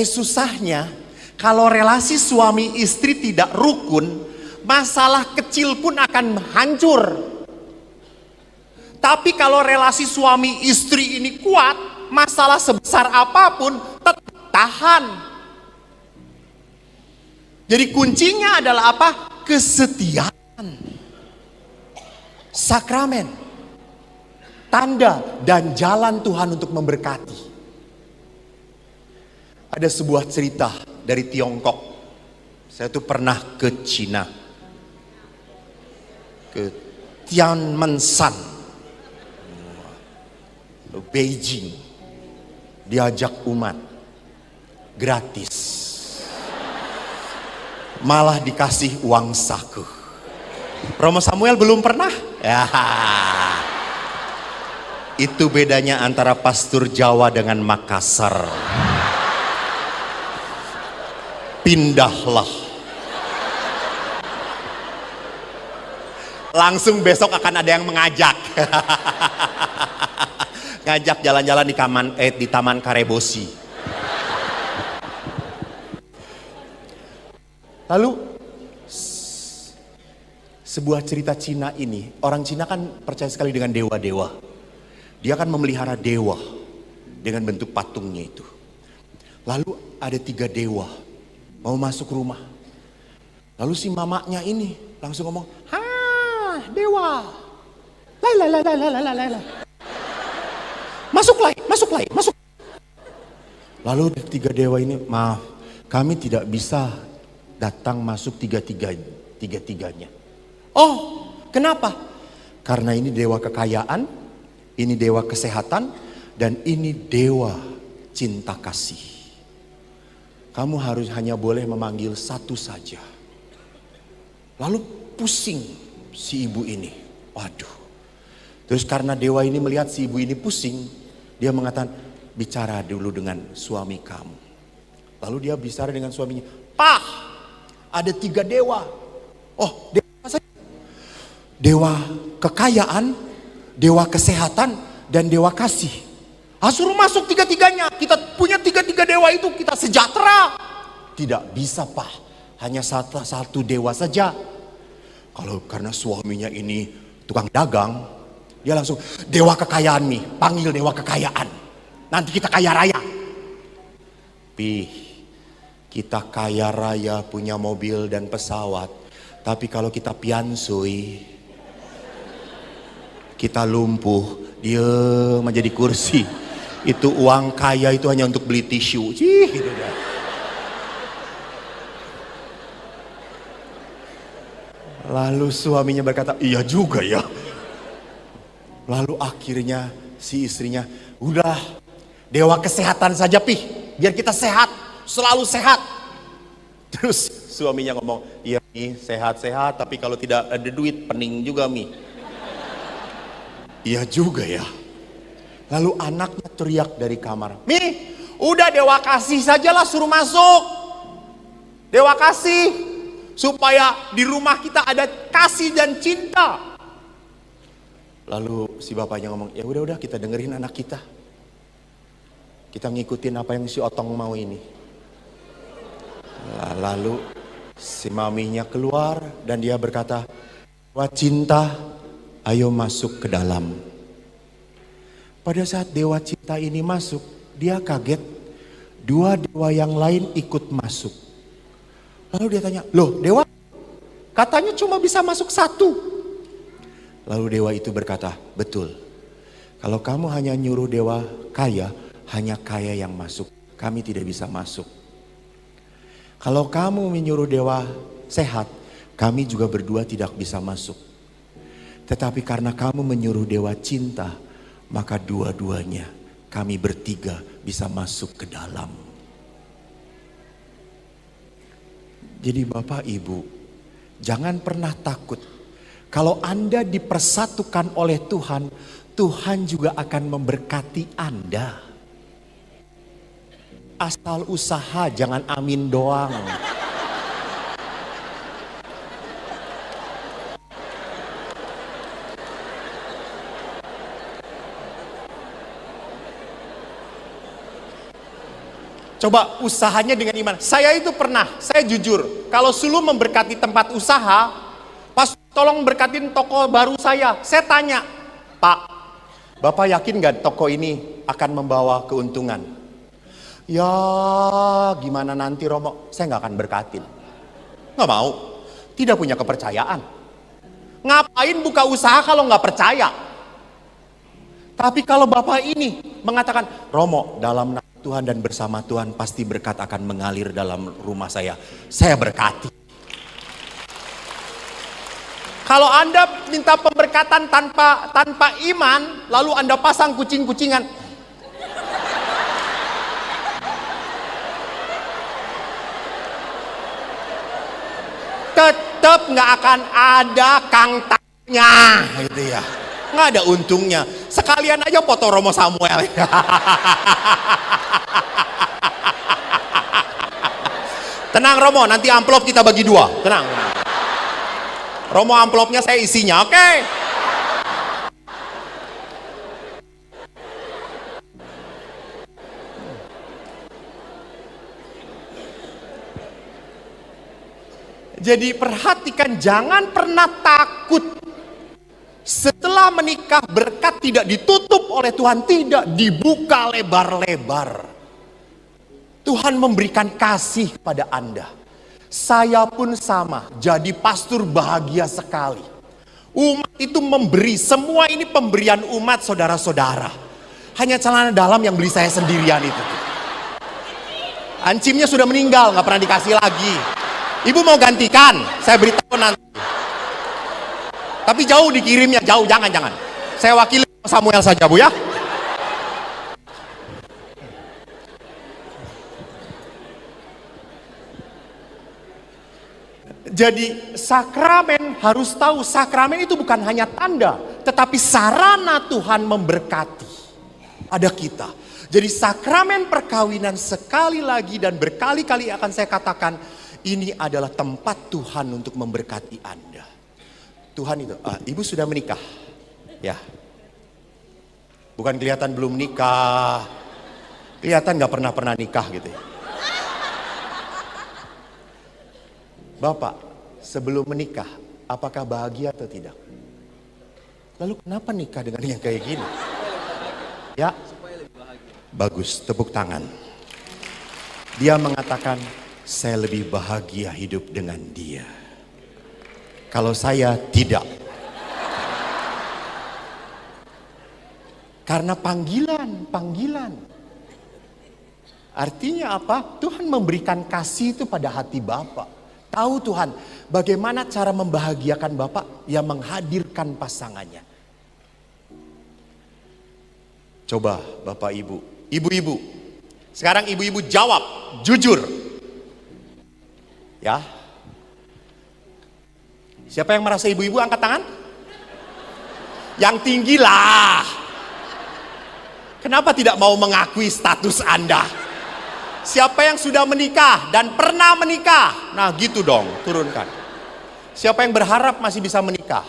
Susahnya kalau relasi suami istri tidak rukun, masalah kecil pun akan hancur. Tapi kalau relasi suami istri ini kuat, masalah sebesar apapun tetap tahan. Jadi kuncinya adalah apa? Kesetiaan. Sakramen, tanda dan jalan Tuhan untuk memberkati. Ada sebuah cerita dari Tiongkok. Saya tuh pernah ke Cina, ke Tianmensan, Beijing, diajak umat gratis, malah dikasih uang saku. Romo Samuel belum pernah? Ya, itu bedanya antara pastor Jawa dengan Makassar. Pindahlah. Langsung besok akan ada yang mengajak. Ngajak jalan-jalan di Taman Karebosi. Lalu sebuah cerita Cina ini, orang Cina kan percaya sekali dengan dewa-dewa. Dia akan memelihara dewa dengan bentuk patungnya itu. Lalu ada 3 dewa mau masuk rumah. Lalu si mamanya ini langsung ngomong, dewa, masuklah, masuk. Lalu 3 dewa ini, maaf, kami tidak bisa datang masuk tiga-tiganya. Oh, kenapa? Karena ini dewa kekayaan, ini dewa kesehatan, dan ini dewa cinta kasih. Kamu harus hanya boleh memanggil satu saja. Lalu pusing si ibu ini. Waduh. Terus karena dewa ini melihat si ibu ini pusing, dia mengatakan, bicara dulu dengan suami kamu. Lalu dia bicara dengan suaminya. Pak, ada 3 dewa. Oh, dewa apa saja? Dewa kekayaan, dewa kesehatan, dan dewa kasih. Suruh masuk 3-tiganya. Kita punya 3 dewa itu, kita sejahtera. Tidak bisa, Pak. Hanya satu dewa saja. Kalau karena suaminya ini tukang dagang, dia langsung, dewa kekayaan nih, panggil dewa kekayaan. Nanti kita kaya raya. Kita kaya raya, punya mobil dan pesawat. Tapi kalau kita piansui, kita lumpuh, diem aja di kursi. Itu uang kaya itu hanya untuk beli tisu. Gitu dah. Lalu suaminya berkata, iya juga ya. Lalu akhirnya si istrinya, udah dewa kesehatan saja biar kita sehat, selalu sehat. Terus suaminya ngomong, iya Mi, sehat-sehat, tapi kalau tidak ada duit pening juga Mi. Iya juga ya. Lalu anaknya teriak dari kamar, Mi, udah dewa kasih sajalah suruh masuk. Dewa kasih, supaya di rumah kita ada kasih dan cinta. Lalu si bapaknya ngomong, ya udah kita dengerin anak kita. Kita ngikutin apa yang si Otong mau ini. Lalu si maminya keluar dan dia berkata, dewa cinta, ayo masuk ke dalam. Pada saat dewa cinta ini masuk, dia kaget. 2 dewa yang lain ikut masuk. Lalu dia tanya, loh dewa, katanya cuma bisa masuk 1. Lalu dewa itu berkata, betul. Kalau kamu hanya nyuruh dewa kaya, hanya kaya yang masuk. Kami tidak bisa masuk. Kalau kamu menyuruh dewa sehat, kami juga berdua tidak bisa masuk. Tetapi karena kamu menyuruh dewa cinta, maka dua-duanya kami bertiga bisa masuk ke dalam. Jadi Bapak Ibu, jangan pernah takut. Kalau Anda dipersatukan oleh Tuhan, Tuhan juga akan memberkati Anda. Asal usaha, jangan amin doang. Coba usahanya dengan iman. Saya itu pernah, saya jujur, kalau Sulu memberkati tempat usaha, pas tolong berkatin toko baru saya tanya, Pak, Bapak yakin gak toko ini akan membawa keuntungan? Ya gimana nanti Romo, saya gak akan berkatin. Gak mau, tidak punya kepercayaan. Ngapain buka usaha kalau gak percaya? Tapi kalau Bapak ini mengatakan, Romo dalam nama Tuhan dan bersama Tuhan pasti berkat akan mengalir dalam rumah saya berkati. Kalau Anda minta pemberkatan tanpa iman, lalu Anda pasang kucing-kucingan, tetap nggak akan ada kangtanya, gitu ya. Nggak ada untungnya. Sekalian aja foto Romo Samuel. Tenang Romo, nanti amplop kita bagi dua. Tenang. Romo amplopnya saya isinya, oke? Jadi perhatikan, jangan pernah takut. Setelah menikah berkat tidak ditutup oleh Tuhan, tidak dibuka lebar-lebar. Tuhan memberikan kasih pada Anda. Saya pun sama, jadi pastor bahagia sekali. Umat itu memberi, semua ini pemberian umat saudara-saudara. Hanya celana dalam yang beli saya sendirian itu. Ancimnya sudah meninggal, nggak pernah dikasih lagi. Ibu mau gantikan, saya beritahu nanti. Tapi jauh dikirimnya, jauh, jangan. Saya wakili Samuel saja Bu ya. Jadi sakramen, harus tahu sakramen itu bukan hanya tanda, tetapi sarana Tuhan memberkati ada kita. Jadi sakramen perkawinan sekali lagi dan berkali-kali akan saya katakan, ini adalah tempat Tuhan untuk memberkati Anda. Tuhan itu, Ibu sudah menikah? Ya. Bukan kelihatan belum nikah, kelihatan gak pernah nikah gitu ya. Bapak, sebelum menikah, apakah bahagia atau tidak? Lalu kenapa nikah dengan yang kayak gini? Ya, bagus, tepuk tangan. Dia mengatakan, saya lebih bahagia hidup dengan dia. Kalau saya tidak. Karena panggilan. Artinya apa? Tuhan memberikan kasih itu pada hati Bapak. Tahu Tuhan bagaimana cara membahagiakan Bapak? Ya menghadirkan pasangannya. Coba Bapak Ibu, ibu-ibu. Sekarang ibu-ibu jawab, jujur. Ya. Siapa yang merasa ibu-ibu angkat tangan? Yang tinggi lah. Kenapa tidak mau mengakui status Anda? Siapa yang sudah menikah dan pernah menikah? Nah gitu dong, turunkan. Siapa yang berharap masih bisa menikah?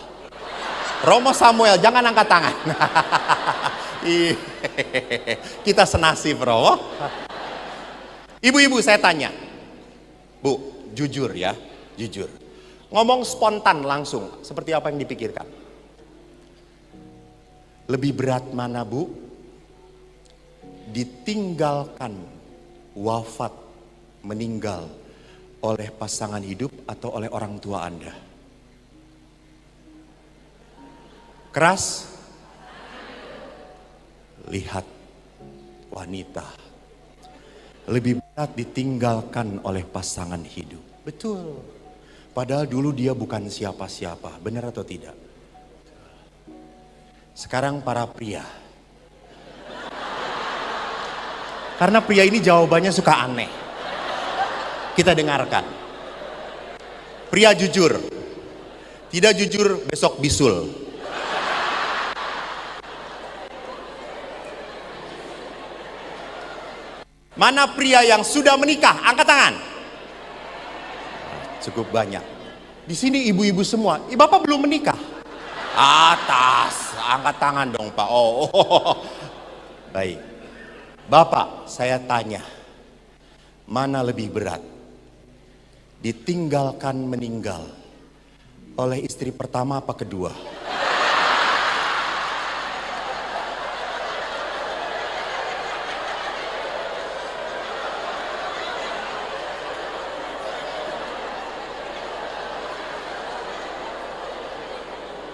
Romo Samuel, jangan angkat tangan. Kita senasib Romo. Ibu-ibu saya tanya. Bu, jujur ya, jujur. Ngomong spontan langsung, seperti apa yang dipikirkan? Lebih berat mana Bu? Ditinggalkan, wafat, meninggal oleh pasangan hidup atau oleh orang tua Anda? Keras? Lihat, wanita lebih berat ditinggalkan oleh pasangan hidup. Betul. Padahal dulu dia bukan siapa-siapa. Benar atau tidak? Sekarang para pria. Karena pria ini jawabannya suka aneh. Kita dengarkan. Pria jujur. Tidak jujur besok bisul. Mana pria yang sudah menikah? Angkat tangan. Cukup banyak. Di sini ibu-ibu semua. Bapak belum menikah? Atas, angkat tangan dong Pak. Oh. Baik. Bapak, saya tanya. Mana lebih berat? Ditinggalkan meninggal oleh istri pertama apa kedua?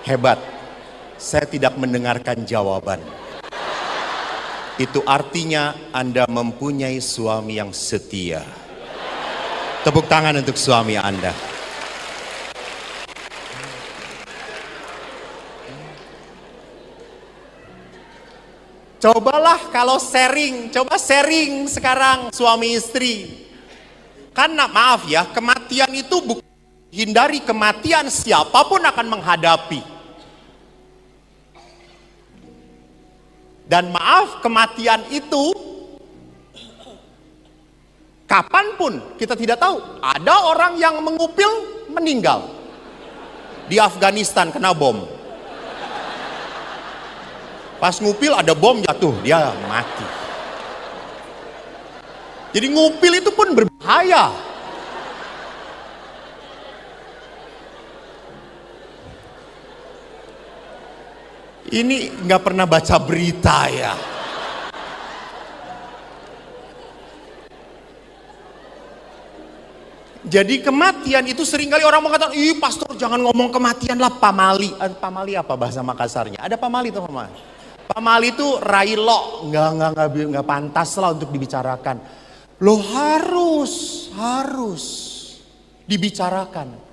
Hebat, saya tidak mendengarkan jawaban. Itu artinya Anda mempunyai suami yang setia. Tepuk tangan untuk suami Anda. Cobalah kalau sharing, coba sharing sekarang suami istri. Karena maaf ya, kematian itu bukan hindari kematian, siapapun akan menghadapi. Dan maaf, kematian itu kapanpun kita tidak tahu. Ada orang yang mengupil meninggal di Afghanistan kena bom. Pas ngupil ada bom jatuh, dia mati. Jadi ngupil itu pun berbahaya. Ini nggak pernah baca berita ya. Jadi kematian itu seringkali orang mengatakan, ih pastor jangan ngomong kematian lah, pamali. Pamali apa bahasa Makassarnya? Ada pamali tuh pamali. Pamali itu railo, nggak pantas lah untuk dibicarakan. Loh harus dibicarakan.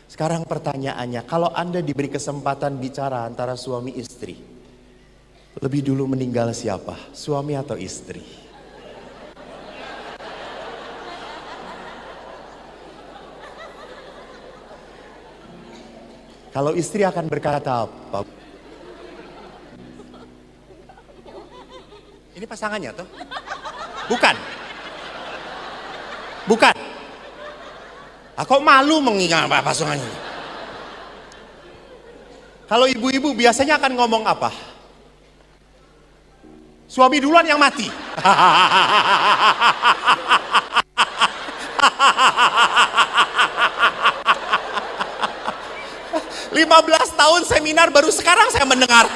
Sekarang pertanyaannya, kalau Anda diberi kesempatan bicara antara suami istri, lebih dulu meninggal siapa? Suami atau istri? Kalau istri akan berkata apa? Ini pasangannya tuh? Bukan. Kok malu mengingat pasangannya? Kalau ibu-ibu biasanya akan ngomong apa? Suami duluan yang mati. 15 tahun seminar baru sekarang saya mendengar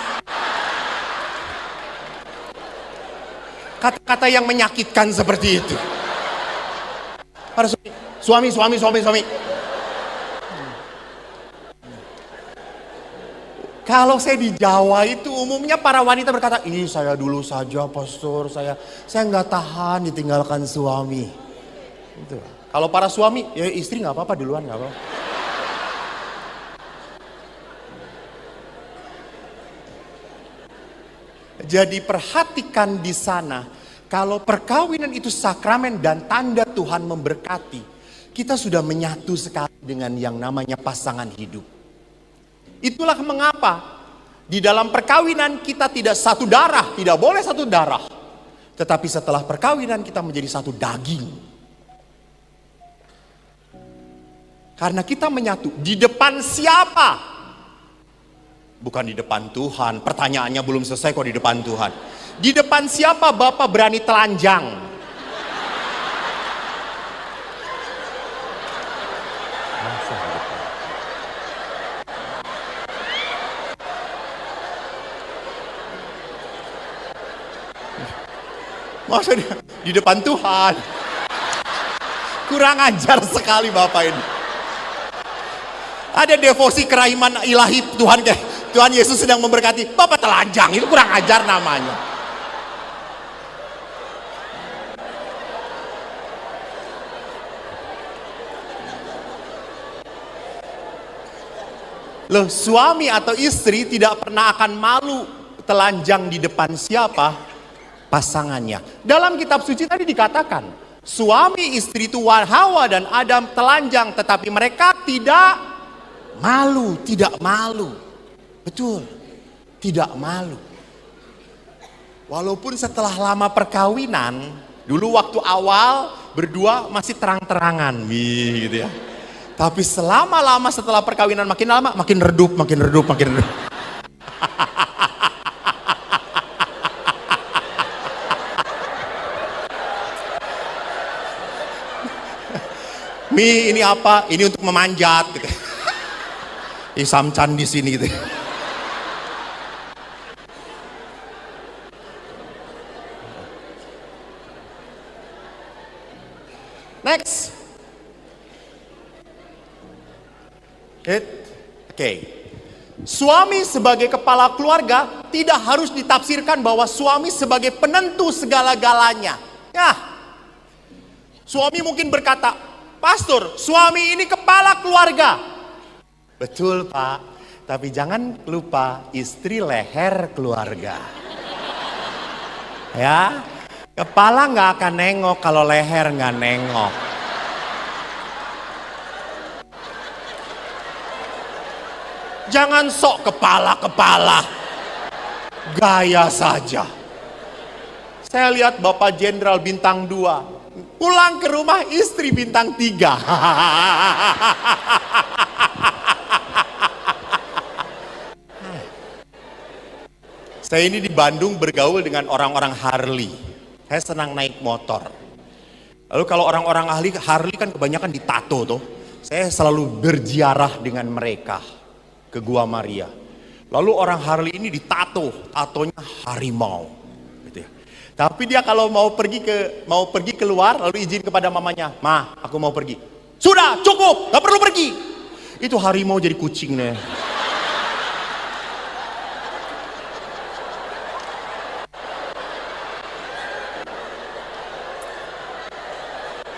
kata-kata yang menyakitkan seperti itu. Para suami. Kalau saya di Jawa itu umumnya para wanita berkata, ih saya dulu saja pastor, saya nggak tahan ditinggalkan suami. Itu. Kalau para suami, ya istri nggak apa-apa duluan, nggak apa-apa. Jadi perhatikan di sana, kalau perkawinan itu sakramen dan tanda Tuhan memberkati, kita sudah menyatu sekali dengan yang namanya pasangan hidup. Itulah mengapa di dalam perkawinan kita tidak satu darah, tidak boleh satu darah. Tetapi setelah perkawinan kita menjadi satu daging. Karena kita menyatu di depan siapa? Bukan di depan Tuhan. Pertanyaannya belum selesai kok di depan Tuhan. Di depan siapa Bapak berani telanjang? Maksudnya di depan Tuhan. Kurang ajar sekali Bapak ini. Ada devosi kerahiman ilahi Tuhan Yesus sedang memberkati. Bapak telanjang, itu kurang ajar namanya. Loh, suami atau istri tidak pernah akan malu telanjang di depan siapa? Pasangannya. Dalam kitab suci tadi dikatakan, suami istri itu Hawa dan Adam telanjang, tetapi mereka tidak malu, tidak malu. Betul, tidak malu. Walaupun setelah lama perkawinan, dulu waktu awal berdua masih terang-terangan, gitu ya. Tapi selama-lama setelah perkawinan makin lama makin redup, makin redup, makin redup. Mi, ini apa? Ini untuk memanjat gitu. Samcan di sini gitu. Next. Oke. Suami sebagai kepala keluarga tidak harus ditafsirkan bahwa suami sebagai penentu segala-galanya. Ya. Suami mungkin berkata, "Pastor, suami ini kepala keluarga." Betul, Pak. Tapi jangan lupa istri leher keluarga. Ya. Kepala nggak akan nengok kalau leher nggak nengok. Jangan sok kepala-kepala. Gaya saja. Saya lihat Bapak Jenderal bintang 2. Pulang ke rumah istri bintang 3. Saya ini di Bandung bergaul dengan orang-orang Harley. Saya senang naik motor. Lalu kalau orang-orang ahli Harley kan kebanyakan ditato tuh. Saya selalu berziarah dengan mereka ke Gua Maria. Lalu orang Harley ini ditato, tatonya harimau, gitu ya. Tapi dia kalau mau pergi keluar, lalu izin kepada mamanya, "Ma, aku mau pergi." "Sudah, cukup, gak perlu pergi." Itu harimau jadi kucing nih.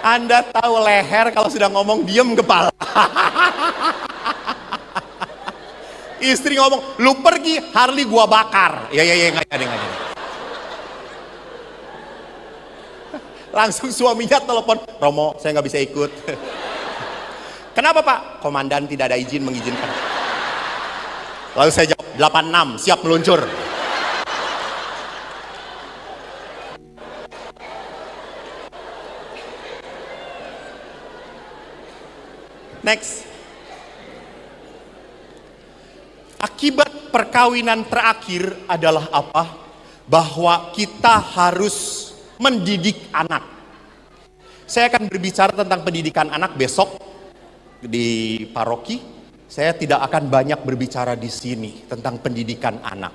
Anda tahu leher kalau sudah ngomong diem kepala. Istri ngomong, "Lu pergi, Harley gua bakar." Ya, nggak ada. Langsung suaminya telepon, "Romo, saya nggak bisa ikut." "Kenapa, Pak?" "Komandan tidak ada izin mengizinkan." Lalu saya jawab, 86, siap meluncur. Next. Akibat perkawinan terakhir adalah apa? Bahwa kita harus mendidik anak. Saya akan berbicara tentang pendidikan anak besok di paroki. Saya tidak akan banyak berbicara di sini tentang pendidikan anak.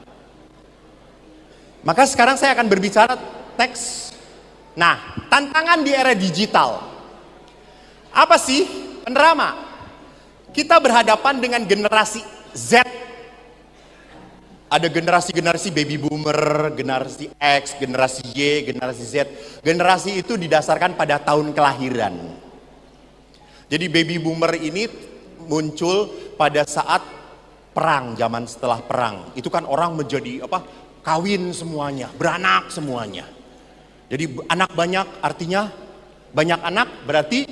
Maka sekarang saya akan berbicara teks. Nah, tantangan di era digital. Apa sih, penerama? Kita berhadapan dengan generasi Z. Ada generasi baby boomer, generasi X, generasi Y, generasi Z. Generasi itu didasarkan pada tahun kelahiran. Jadi baby boomer ini muncul pada saat perang, zaman setelah perang. Itu kan orang menjadi kawin semuanya, beranak semuanya. Jadi anak banyak artinya banyak anak berarti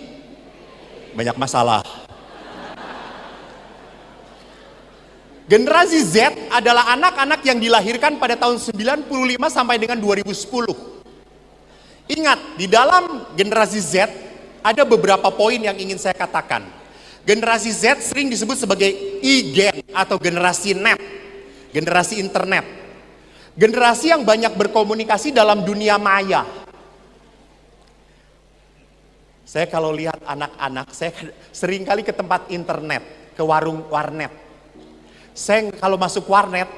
banyak masalah. Generasi Z adalah anak-anak yang dilahirkan pada tahun 95 sampai dengan 2010. Ingat, di dalam generasi Z ada beberapa poin yang ingin saya katakan. Generasi Z sering disebut sebagai e-gen atau generasi net, generasi internet. Generasi yang banyak berkomunikasi dalam dunia maya. Saya kalau lihat anak-anak, saya sering kali ke tempat internet, ke warnet. Saya kalau masuk warnet,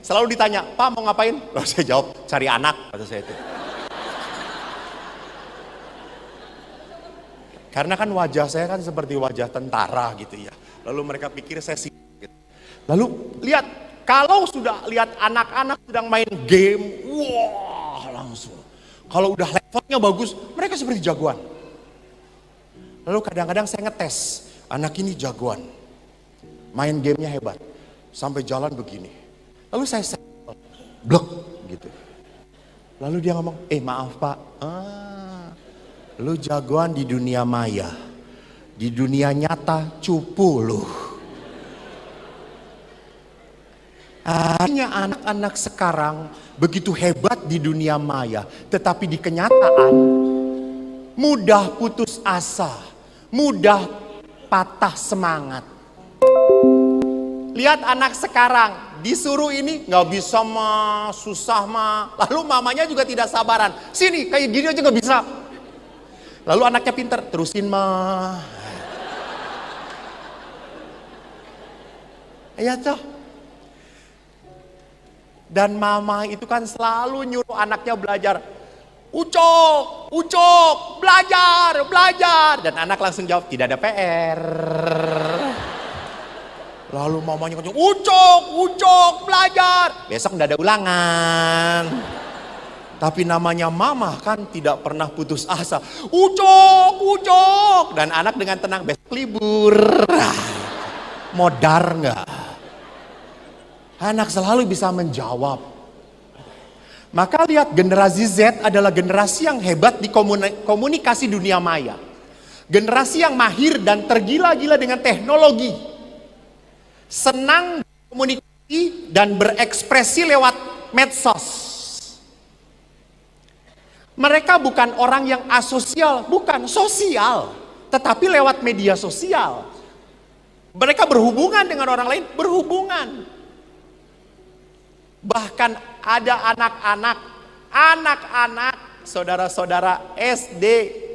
selalu ditanya, "Pak mau ngapain?" Lalu saya jawab, "Cari anak," kata saya itu. Karena kan wajah saya kan seperti wajah tentara gitu ya. Lalu mereka pikir saya sibuk gitu. Lalu lihat, kalau sudah lihat anak-anak sedang main game, wah langsung. Kalau udah levelnya bagus, mereka seperti jagoan. Lalu kadang-kadang saya ngetes, anak ini jagoan. Main gamenya hebat. Sampai jalan begini. Lalu saya blok gitu. Lalu dia ngomong, maaf pak, lu jagoan di dunia maya. Di dunia nyata cupu lu. Hanya anak-anak sekarang begitu hebat di dunia maya. Tetapi di kenyataan mudah putus asa. Mudah patah semangat. Lihat anak sekarang, disuruh ini nggak bisa mah, susah mah. Lalu mamanya juga tidak sabaran. Sini kayak gini aja nggak bisa. Lalu anaknya pinter, terusin mah. Iya toh. Dan mama itu kan selalu nyuruh anaknya belajar. Ucok, belajar. Dan anak langsung jawab, tidak ada PR. Lalu mamanya ngomong, ucok, belajar. Besok nggak ada ulangan. Tapi namanya mama kan tidak pernah putus asa. Ucok. Dan anak dengan tenang, besok libur. Modar nggak? Anak selalu bisa menjawab. Maka lihat, generasi Z adalah generasi yang hebat di komunikasi dunia maya. Generasi yang mahir dan tergila-gila dengan teknologi. Senang komunikasi dan berekspresi lewat medsos. Mereka bukan orang yang asosial, bukan sosial, tetapi lewat media sosial. Mereka berhubungan dengan orang lain, berhubungan. Bahkan ada anak-anak, saudara-saudara SD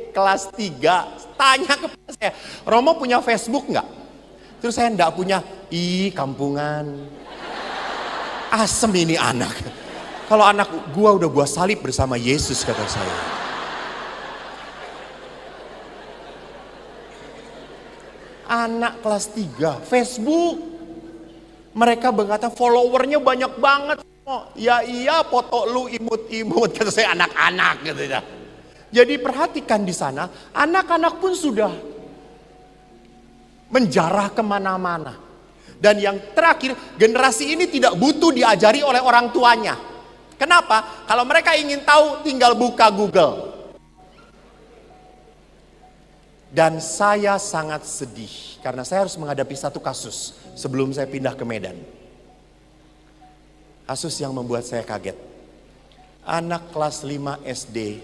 kelas 3 tanya kepada saya, Romo punya Facebook nggak? Terus saya enggak punya. Kampungan. Asem ini anak. Kalau anak gua udah gua salib bersama Yesus, kata saya. Anak kelas 3, Facebook. Mereka berkata followernya banyak banget. Ya iya, foto lu imut-imut, kata saya, anak-anak gitu ya. Jadi perhatikan di sana, anak-anak pun sudah menjarah kemana-mana. Dan yang terakhir, generasi ini tidak butuh diajari oleh orang tuanya. Kenapa? Kalau mereka ingin tahu, tinggal buka Google. Dan saya sangat sedih, karena saya harus menghadapi satu kasus sebelum saya pindah ke Medan. Kasus yang membuat saya kaget. Anak kelas 5 SD,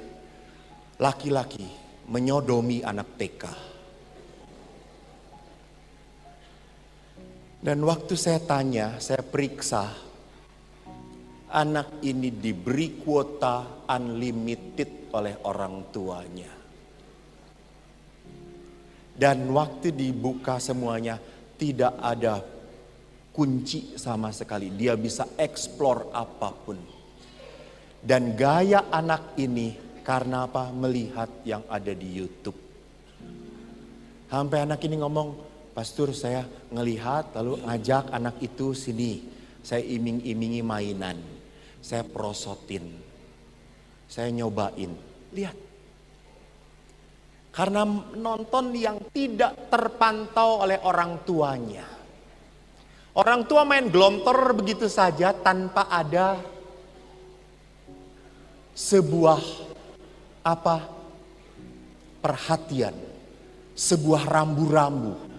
laki-laki menyodomi anak TK. Dan waktu saya tanya, saya periksa, anak ini diberi kuota unlimited oleh orang tuanya. Dan waktu dibuka semuanya, tidak ada kunci sama sekali. Dia bisa explore apapun. Dan gaya anak ini karena apa? Melihat yang ada di YouTube. Sampai anak ini ngomong, Pastor, saya ngelihat lalu ngajak anak itu sini. Saya iming-imingi mainan. Saya prosotin. Saya nyobain. Lihat. Karena nonton yang tidak terpantau oleh orang tuanya. Orang tua main glontor begitu saja tanpa ada sebuah perhatian. Sebuah rambu-rambu.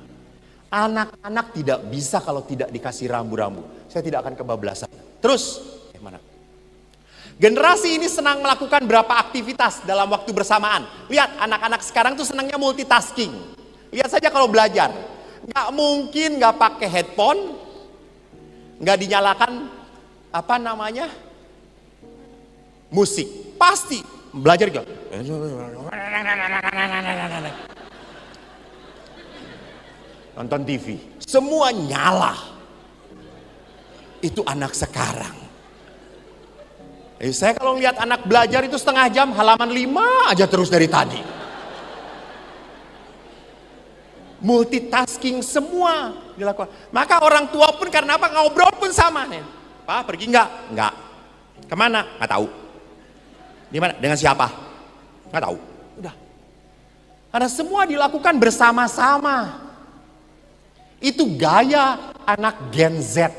Anak-anak tidak bisa kalau tidak dikasih rambu-rambu. Saya tidak akan kebablasan. Terus, mana? Generasi ini senang melakukan berapa aktivitas dalam waktu bersamaan. Lihat, anak-anak sekarang tuh senangnya multitasking. Lihat saja kalau belajar. Nggak mungkin nggak pakai headphone, nggak dinyalakan musik. Pasti belajar gitu. Nonton TV, semua nyala. Itu anak sekarang. Saya kalau lihat anak belajar itu setengah jam, halaman 5 aja terus dari tadi. Multitasking semua dilakukan. Maka orang tua pun karena apa? Ngobrol pun sama nih. Pak pergi nggak? Nggak. Kemana? Nggak tahu. Di mana? Dengan siapa? Nggak tahu. Udah. Karena semua dilakukan bersama-sama. Itu gaya anak Gen Z.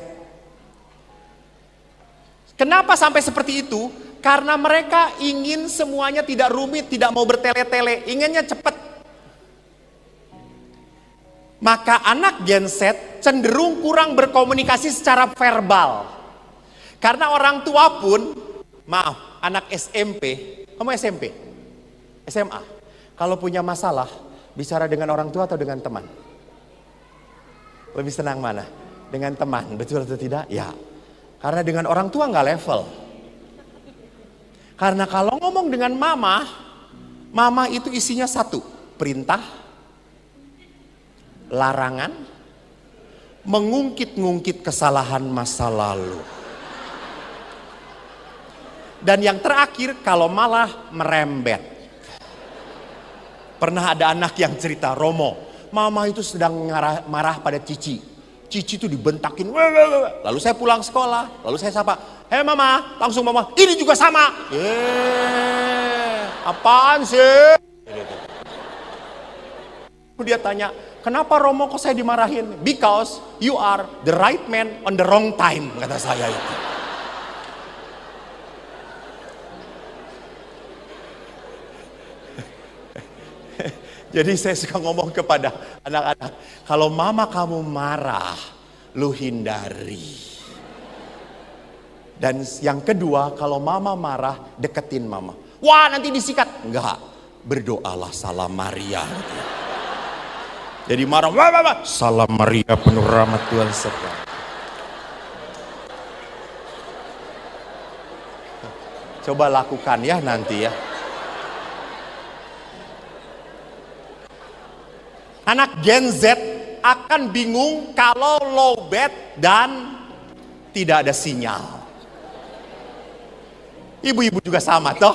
Kenapa sampai seperti itu? Karena mereka ingin semuanya tidak rumit, tidak mau bertele-tele, inginnya cepat. Maka anak Gen Z cenderung kurang berkomunikasi secara verbal. Karena orang tua pun, maaf, anak SMP, kamu SMP? SMA. Kalau punya masalah, bicara dengan orang tua atau dengan teman? Lebih senang mana? Dengan teman, betul atau tidak? Ya. Karena dengan orang tua nggak level. Karena kalau ngomong dengan mama, mama itu isinya satu, perintah, larangan, mengungkit-ngungkit kesalahan masa lalu. Dan yang terakhir, kalau malah merembet. Pernah ada anak yang cerita, Romo, mama itu sedang marah pada Cici. Cici itu dibentakin, lalu saya pulang sekolah, lalu saya sapa, hei mama, langsung mama, ini juga sama. Apaan sih? Dia tanya, kenapa Romo kok saya dimarahin? Because you are the right man on the wrong time, kata saya itu. Jadi saya suka ngomong kepada anak-anak, kalau mama kamu marah, lu hindari. Dan yang kedua, kalau mama marah, deketin mama. Wah, nanti disikat. Enggak, berdoalah salam Maria. Jadi marah, wah. Salam Maria penuh rahmat Tuhan serta. Coba lakukan ya nanti ya. Anak Gen Z akan bingung kalau lowbat dan tidak ada sinyal. Ibu-ibu juga sama toh.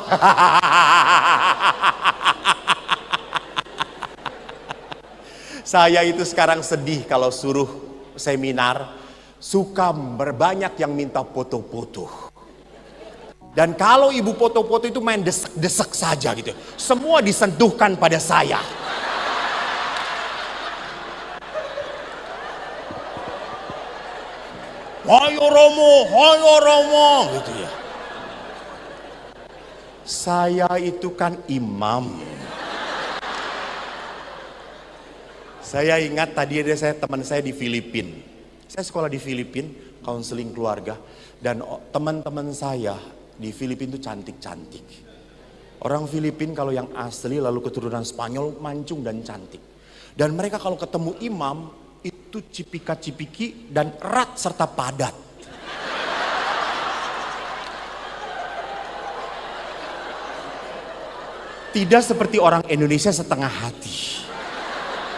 Saya itu sekarang sedih kalau suruh seminar, suka berbanyak yang minta foto-foto. Dan kalau ibu foto-foto itu main desek-desek saja gitu. Semua disentuhkan pada saya. Hayo Romo, gitu ya. Saya itu kan imam. Saya ingat tadi ada teman saya di Filipina. Saya sekolah di Filipina, konseling keluarga. Dan teman-teman saya di Filipina itu cantik-cantik. Orang Filipina kalau yang asli lalu keturunan Spanyol, mancung dan cantik. Dan mereka kalau ketemu imam, itu cipika-cipiki dan erat serta padat. Tidak seperti orang Indonesia setengah hati.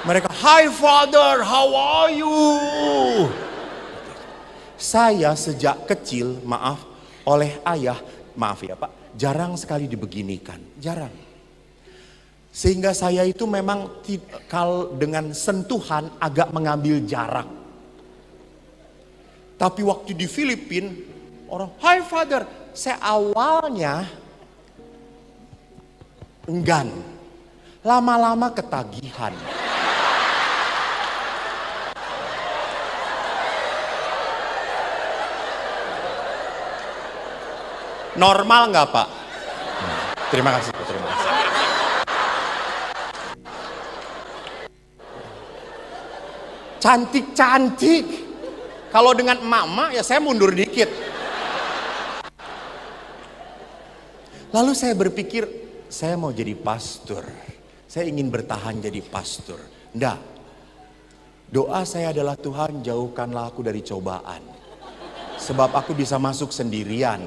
Mereka, hi father, how are you? Saya sejak kecil, maaf, oleh ayah, maaf ya Pak, jarang sekali dibeginikan, jarang. Sehingga saya itu memang dengan sentuhan agak mengambil jarak. Tapi waktu di Filipina, orang, hi father, saya awalnya enggan. Lama-lama ketagihan. Normal nggak Pak? Terima kasih, terima kasih. Cantik-cantik. Kalau dengan mama ya saya mundur dikit. Lalu saya berpikir, saya mau jadi pastor. Saya ingin bertahan jadi pastor. Enggak. Doa saya adalah Tuhan jauhkanlah aku dari cobaan. Sebab aku bisa masuk sendirian.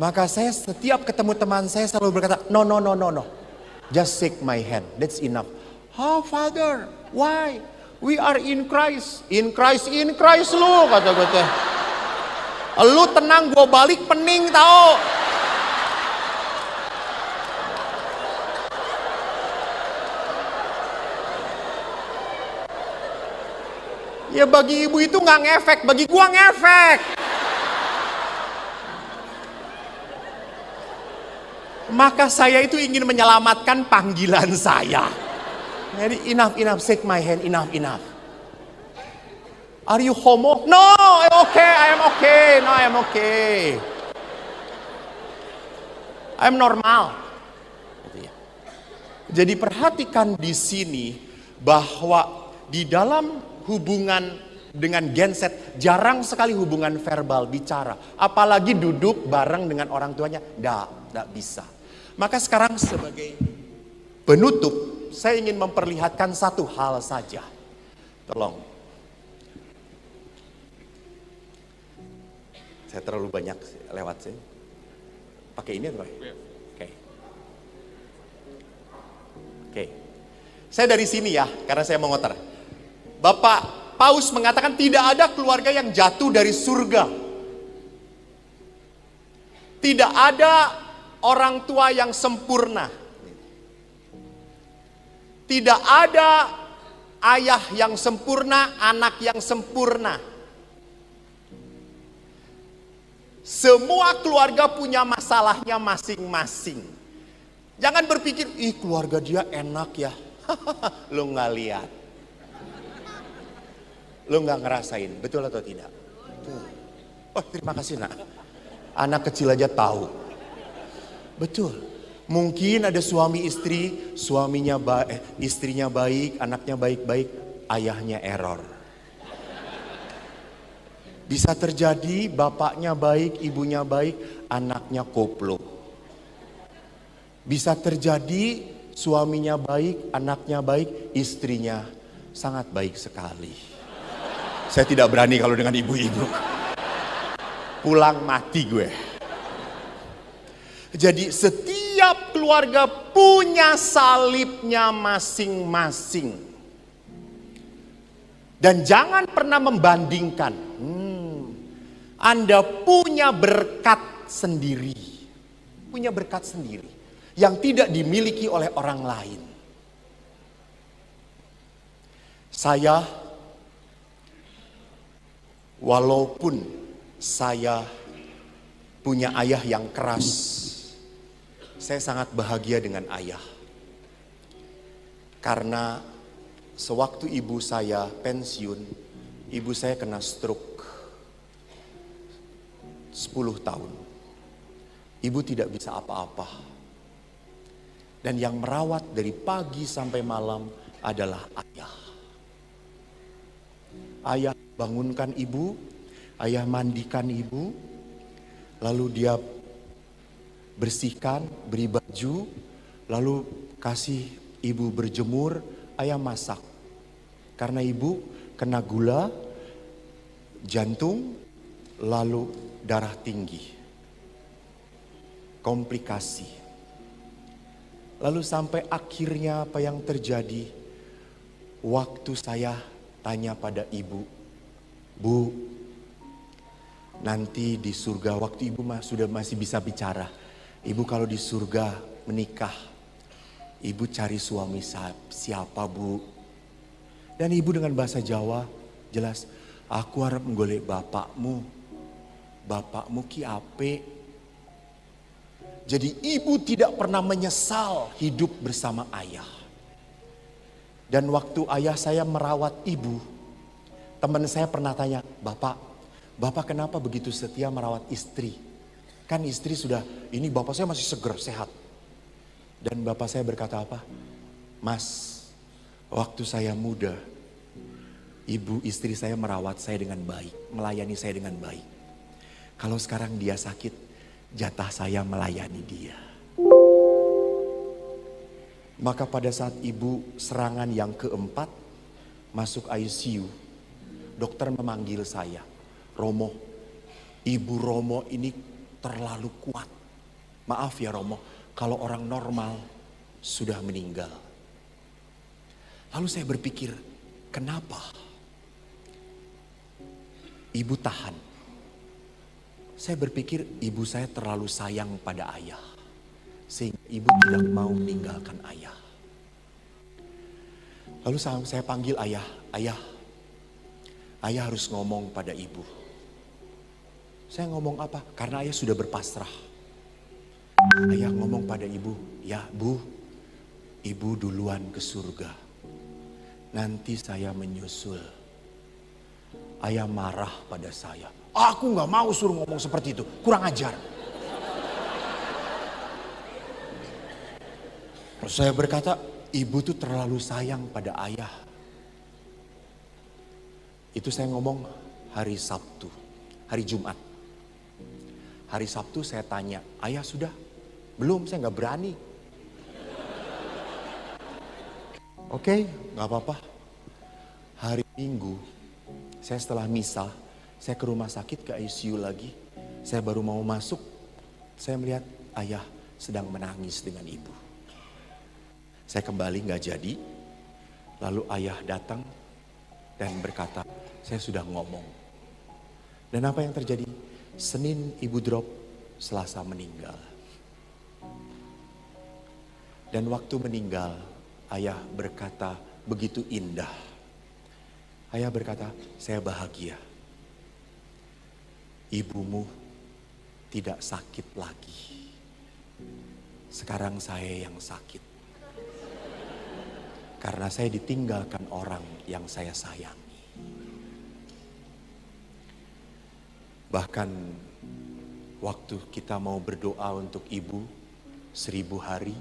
Maka saya setiap ketemu teman saya selalu berkata, no. Just shake my hand, that's enough. Oh father, why? We are in Christ. In Christ lu, kata gue teh. Lu tenang, gue balik pening tau. Ya bagi ibu itu gak ngefek, bagi gue ngefek. Maka saya itu ingin menyelamatkan panggilan saya. Jadi enough, shake my hand, enough. Are you homo? No, I'm okay. No, I'm okay. I'm normal. Gitu ya. Jadi perhatikan di sini bahwa di dalam hubungan dengan genset jarang sekali hubungan verbal bicara. Apalagi duduk bareng dengan orang tuanya, enggak bisa. Maka sekarang sebagai penutup, saya ingin memperlihatkan satu hal saja. Tolong. Saya terlalu banyak lewat sih. Pakai ini atau? Oke. Saya dari sini ya, karena saya mau ngotor. Bapak Paus mengatakan tidak ada keluarga yang jatuh dari surga. Tidak ada orang tua yang sempurna. Tidak ada ayah yang sempurna, anak yang sempurna. Semua keluarga punya masalahnya masing-masing. Jangan berpikir, ih keluarga dia enak ya. Lo nggak lihat. Lo nggak ngerasain, betul atau tidak? Betul. Oh terima kasih nak. Anak kecil aja tahu. Betul. Mungkin ada suami istri, istrinya baik, anaknya baik-baik, ayahnya error. Bisa terjadi bapaknya baik, ibunya baik, anaknya koplo. Bisa terjadi suaminya baik, anaknya baik, istrinya sangat baik sekali. Saya tidak berani kalau dengan ibu-ibu. Pulang mati gue. Jadi setiap keluarga punya salibnya masing-masing. Dan jangan pernah membandingkan. Anda punya berkat sendiri. Punya berkat sendiri. Yang tidak dimiliki oleh orang lain. Saya, walaupun saya punya ayah yang keras, saya sangat bahagia dengan ayah. Karena sewaktu ibu saya pensiun, ibu saya kena stroke 10 tahun. Ibu tidak bisa apa-apa. Dan yang merawat dari pagi sampai malam adalah ayah. Ayah bangunkan ibu, ayah mandikan ibu, lalu dia bersihkan, beri baju, lalu kasih ibu berjemur, ayah masak. Karena ibu kena gula, jantung, lalu darah tinggi. Komplikasi. Lalu sampai akhirnya apa yang terjadi? Waktu saya tanya pada ibu, Bu, nanti di surga, waktu ibu sudah masih bisa bicara. Ibu kalau di surga menikah, ibu cari suami siapa Bu? Dan ibu dengan bahasa Jawa jelas, aku harap menggolek bapakmu. Bapakmu ki ape. Jadi ibu tidak pernah menyesal hidup bersama ayah. Dan waktu ayah saya merawat ibu, teman saya pernah tanya, Bapak kenapa begitu setia merawat istri? Kan istri sudah, ini bapak saya masih seger, sehat. Dan bapak saya berkata apa? Mas, waktu saya muda, istri saya merawat saya dengan baik, melayani saya dengan baik. Kalau sekarang dia sakit, jatah saya melayani dia. Maka pada saat ibu serangan yang keempat, masuk ICU, dokter memanggil saya, Romo, Ibu Romo ini terlalu kuat. Maaf ya Romo, kalau orang normal sudah meninggal. Lalu saya berpikir, kenapa ibu tahan? Saya berpikir ibu saya terlalu sayang pada ayah. Sehingga ibu tidak mau meninggalkan ayah. Lalu saya panggil ayah, ayah harus ngomong pada ibu. Saya ngomong apa? Karena ayah sudah berpasrah. Ayah ngomong pada ibu, ya Bu, ibu duluan ke surga. Nanti saya menyusul. Ayah marah pada saya. Aku nggak mau suruh ngomong seperti itu, kurang ajar. Terus saya berkata, ibu tuh terlalu sayang pada ayah. Itu saya ngomong hari Sabtu, hari Jumat. Hari Sabtu saya tanya, ayah sudah? Belum, saya nggak berani. Oke, nggak apa-apa. Hari Minggu, saya setelah misa, saya ke rumah sakit ke ICU lagi. Saya baru mau masuk, saya melihat ayah sedang menangis dengan ibu. Saya kembali nggak jadi, lalu ayah datang dan berkata, saya sudah ngomong. Dan apa yang terjadi? Senin ibu drop, Selasa meninggal. Dan waktu meninggal, ayah berkata begitu indah. Ayah berkata, saya bahagia. Ibumu tidak sakit lagi. Sekarang saya yang sakit. Karena saya ditinggalkan orang yang saya sayangi. Bahkan waktu kita mau berdoa untuk ibu 1000 hari,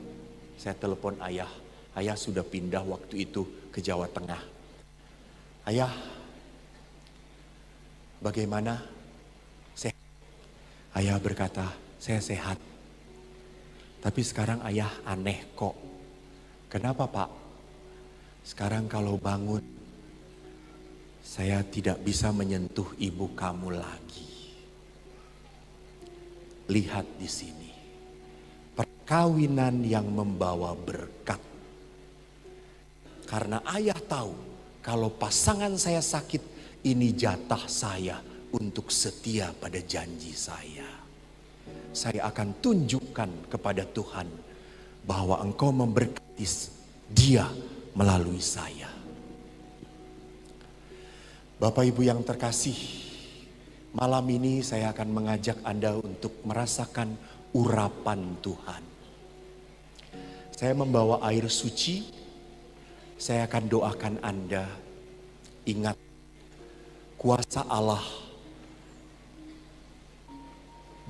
saya telepon ayah. Ayah sudah pindah waktu itu ke Jawa Tengah. Ayah, bagaimana? Sehat? Ayah berkata, saya sehat. Tapi sekarang ayah aneh kok. Kenapa Pak? Sekarang kalau bangun, saya tidak bisa menyentuh ibu kamu lagi. Lihat di sini, perkawinan yang membawa berkat. Karena ayah tahu, kalau pasangan saya sakit, ini jatah saya untuk setia pada janji saya. Saya akan tunjukkan kepada Tuhan bahwa Engkau memberkati dia melalui saya. Bapak Ibu yang terkasih, malam ini saya akan mengajak Anda untuk merasakan urapan Tuhan. Saya membawa air suci, saya akan doakan Anda. Ingat, kuasa Allah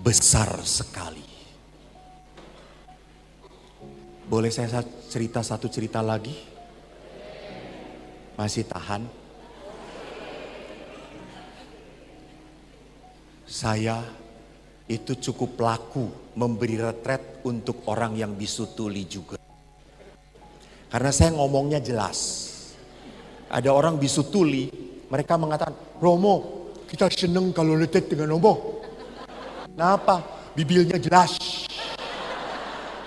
besar sekali. Boleh saya cerita satu cerita lagi? Masih tahan? Saya itu cukup laku memberi retret untuk orang yang bisu tuli juga. Karena saya ngomongnya jelas. Ada orang bisu tuli, mereka mengatakan, Romo, kita seneng kalau retret dengan Romo. Kenapa? Bibirnya jelas.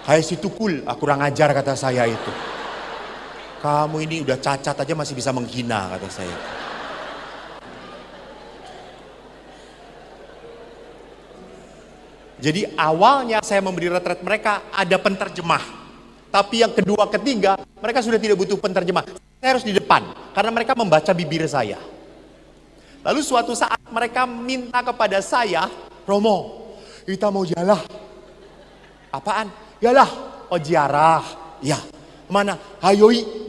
Kayak si tukul, kurang ajar kata saya itu. Kamu ini udah cacat aja masih bisa menghina kata saya. Jadi awalnya saya memberi retret mereka ada penterjemah. Tapi yang kedua ketiga mereka sudah tidak butuh penterjemah. Saya harus di depan karena mereka membaca bibir saya. Lalu suatu saat mereka minta kepada saya, Romo, kita mau jalan. Apaan? Yalah, oh ziarah. Ya, mana? Hayoi.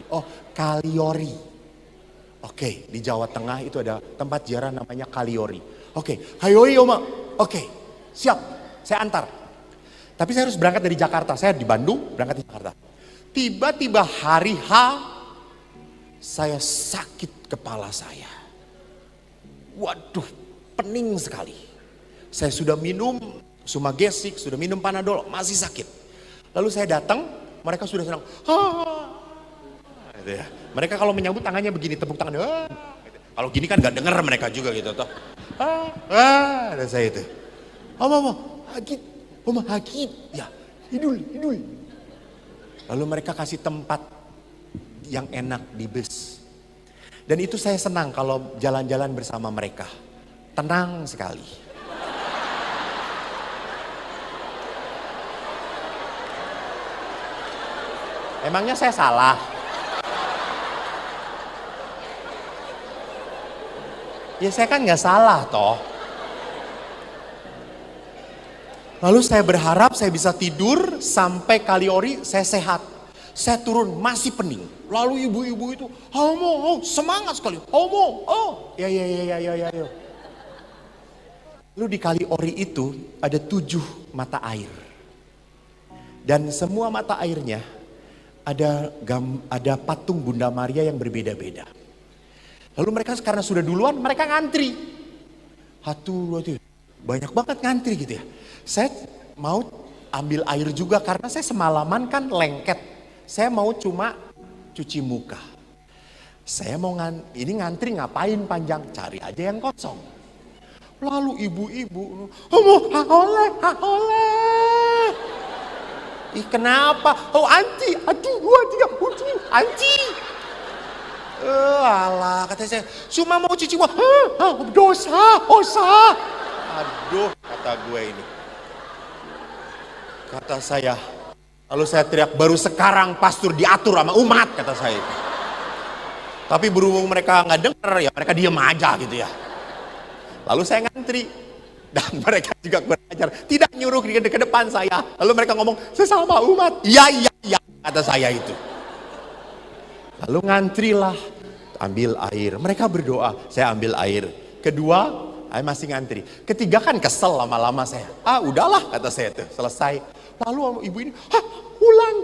Oh, Kaliori. Oke, di Jawa Tengah itu ada tempat ziarah namanya Kaliori. Oke, hayoi Oma. Oke, siap. Saya antar. Tapi saya harus berangkat dari Jakarta. Saya di Bandung, berangkat di Jakarta. Tiba-tiba hari H, saya sakit kepala saya. Waduh, pening sekali. Saya sudah minum Sumagesik, sudah minum Panadol, masih sakit. Lalu saya datang, mereka sudah senang. Gitu ya. Mereka kalau menyambut tangannya begini, tepuk tangan. Kalau gini kan gak denger mereka juga gitu. Toh. Ada saya itu. Oma, Hakit. Oma, Hakit. Ya, hidul. Lalu mereka kasih tempat yang enak di bus. Dan itu saya senang kalau jalan-jalan bersama mereka. Tenang sekali. Emangnya saya salah? Ya saya kan gak salah toh. Lalu saya berharap saya bisa tidur sampai Kaliori saya sehat. Saya turun masih pening. Lalu ibu-ibu itu, Homo, semangat sekali. Homo, ya. Lalu di kali ori itu ada 7 mata air. Dan semua mata airnya ada patung Bunda Maria yang berbeda-beda. Lalu mereka karena sudah duluan, mereka ngantri. 1, 2, 3. Banyak banget ngantri gitu ya. Saya mau ambil air juga karena saya semalaman kan lengket. Saya mau cuma cuci muka. Saya mau ini ngantri ngapain panjang? Cari aja yang kosong. Lalu ibu-ibu, oleh. Ih kenapa? Oh anti, 1, 2, 3, anti. Alah kata saya, cuma mau cuci muka. Dosa. Aduh kata gue ini. Kata saya, lalu saya teriak, baru sekarang pastor diatur sama umat, kata saya. Tapi berhubung mereka nggak dengar, ya mereka diem aja gitu ya. Lalu saya ngantri. Dan mereka juga kurang ajar. Tidak nyuruh ke depan saya. Lalu mereka ngomong, sesama umat. Iya, kata saya itu. Lalu ngantrilah. Ambil air. Mereka berdoa, saya ambil air. Kedua, saya masih ngantri. Ketiga kan kesel lama-lama saya. Udahlah, kata saya itu. Selesai. Lalu ibu ini, ulang,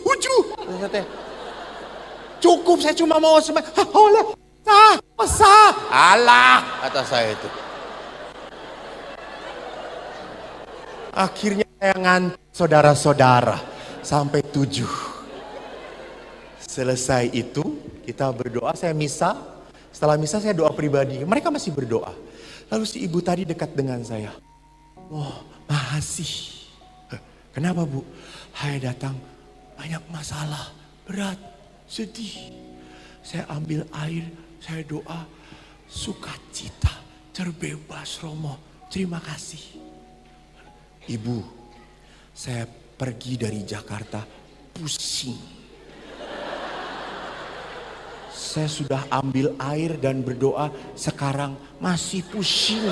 huju. Cukup, saya cuma mau oleh, sah. Alah, kata saya itu. Akhirnya saya ngantri saudara-saudara sampai 7. Selesai itu kita berdoa, saya misa. Setelah misa saya doa pribadi. Mereka masih berdoa. Lalu si ibu tadi dekat dengan saya. Makasih. Kenapa bu? Saya datang banyak masalah, berat, sedih. Saya ambil air, saya doa, sukacita, terbebas Romo. Terima kasih. Ibu, saya pergi dari Jakarta pusing. Saya sudah ambil air dan berdoa, sekarang masih pusing.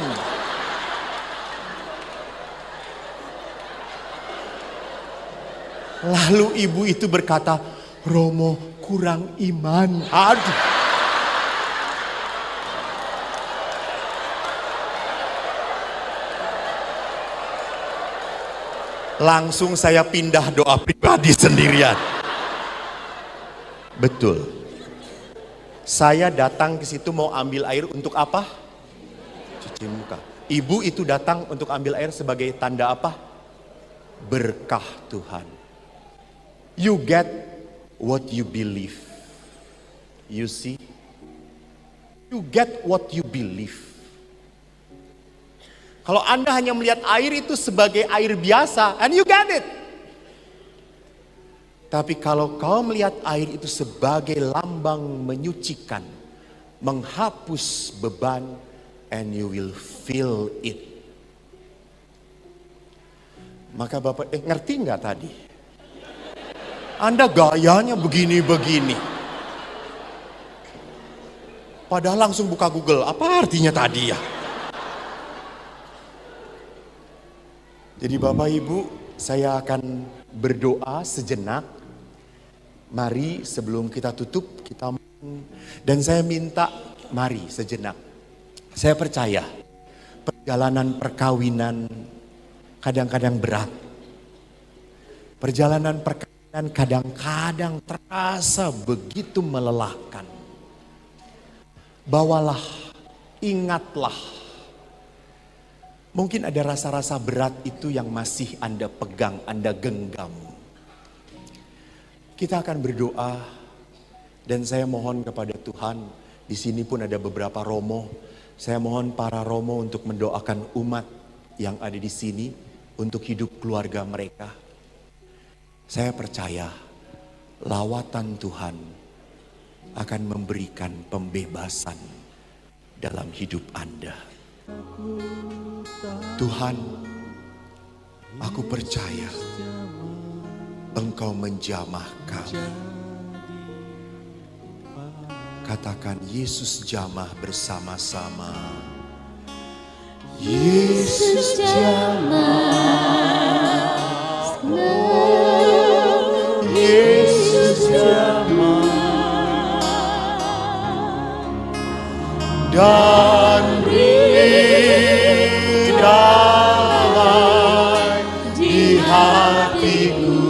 Lalu ibu itu berkata, Romo kurang iman. Aduh. Langsung saya pindah doa pribadi sendirian. Betul. Saya datang ke situ mau ambil air untuk apa? Cuci muka. Ibu itu datang untuk ambil air sebagai tanda apa? Berkah Tuhan. You get what you believe. You see? You get what you believe. Kalau Anda hanya melihat air itu sebagai air biasa, and you get it. Tapi kalau kau melihat air itu sebagai lambang menyucikan, menghapus beban, and you will feel it. Maka Bapak, ngerti nggak tadi? Anda gayanya begini-begini. Padahal langsung buka Google, apa artinya tadi ya? Jadi Bapak Ibu, saya akan berdoa sejenak. Mari sebelum kita tutup, dan saya minta mari sejenak. Saya percaya perjalanan perkawinan kadang-kadang berat. Perjalanan perkawinan kadang-kadang terasa begitu melelahkan. Bawalah, ingatlah. Mungkin ada rasa-rasa berat itu yang masih Anda pegang, Anda genggam. Kita akan berdoa dan saya mohon kepada Tuhan, di sini pun ada beberapa romo. Saya mohon para romo untuk mendoakan umat yang ada di sini untuk hidup keluarga mereka. Saya percaya lawatan Tuhan akan memberikan pembebasan dalam hidup Anda. Tuhan, aku percaya Engkau menjamah kami. Katakan Yesus jamah bersama-sama. Yesus jamah. hatiku.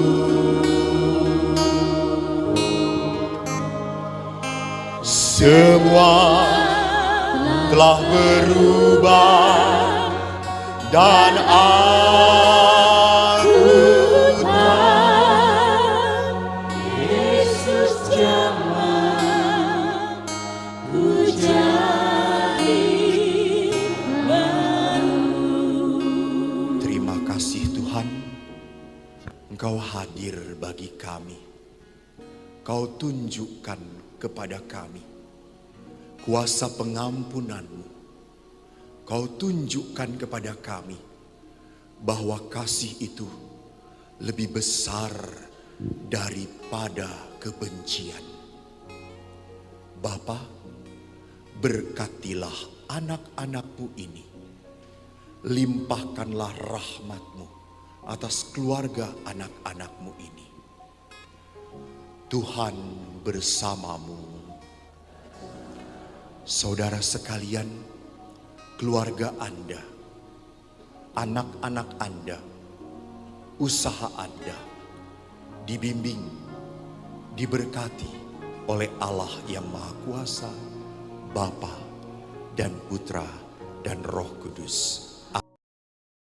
Semua telah berubah dan aku tahu Yesus jamah ku jadi baru. Terima kasih Tuhan, Engkau hadir bagi kami. Kau tunjukkan kepada kami kuasa pengampunan-Mu. Kau tunjukkan kepada kami bahwa kasih itu lebih besar daripada kebencian. Bapa, berkatilah anak-anak-Mu ini. Limpahkanlah rahmat-Mu atas keluarga anak-anak-Mu ini. Tuhan bersamamu. Saudara sekalian, keluarga Anda, anak-anak Anda, usaha Anda dibimbing, diberkati oleh Allah yang Maha Kuasa, Bapa dan Putra dan Roh Kudus.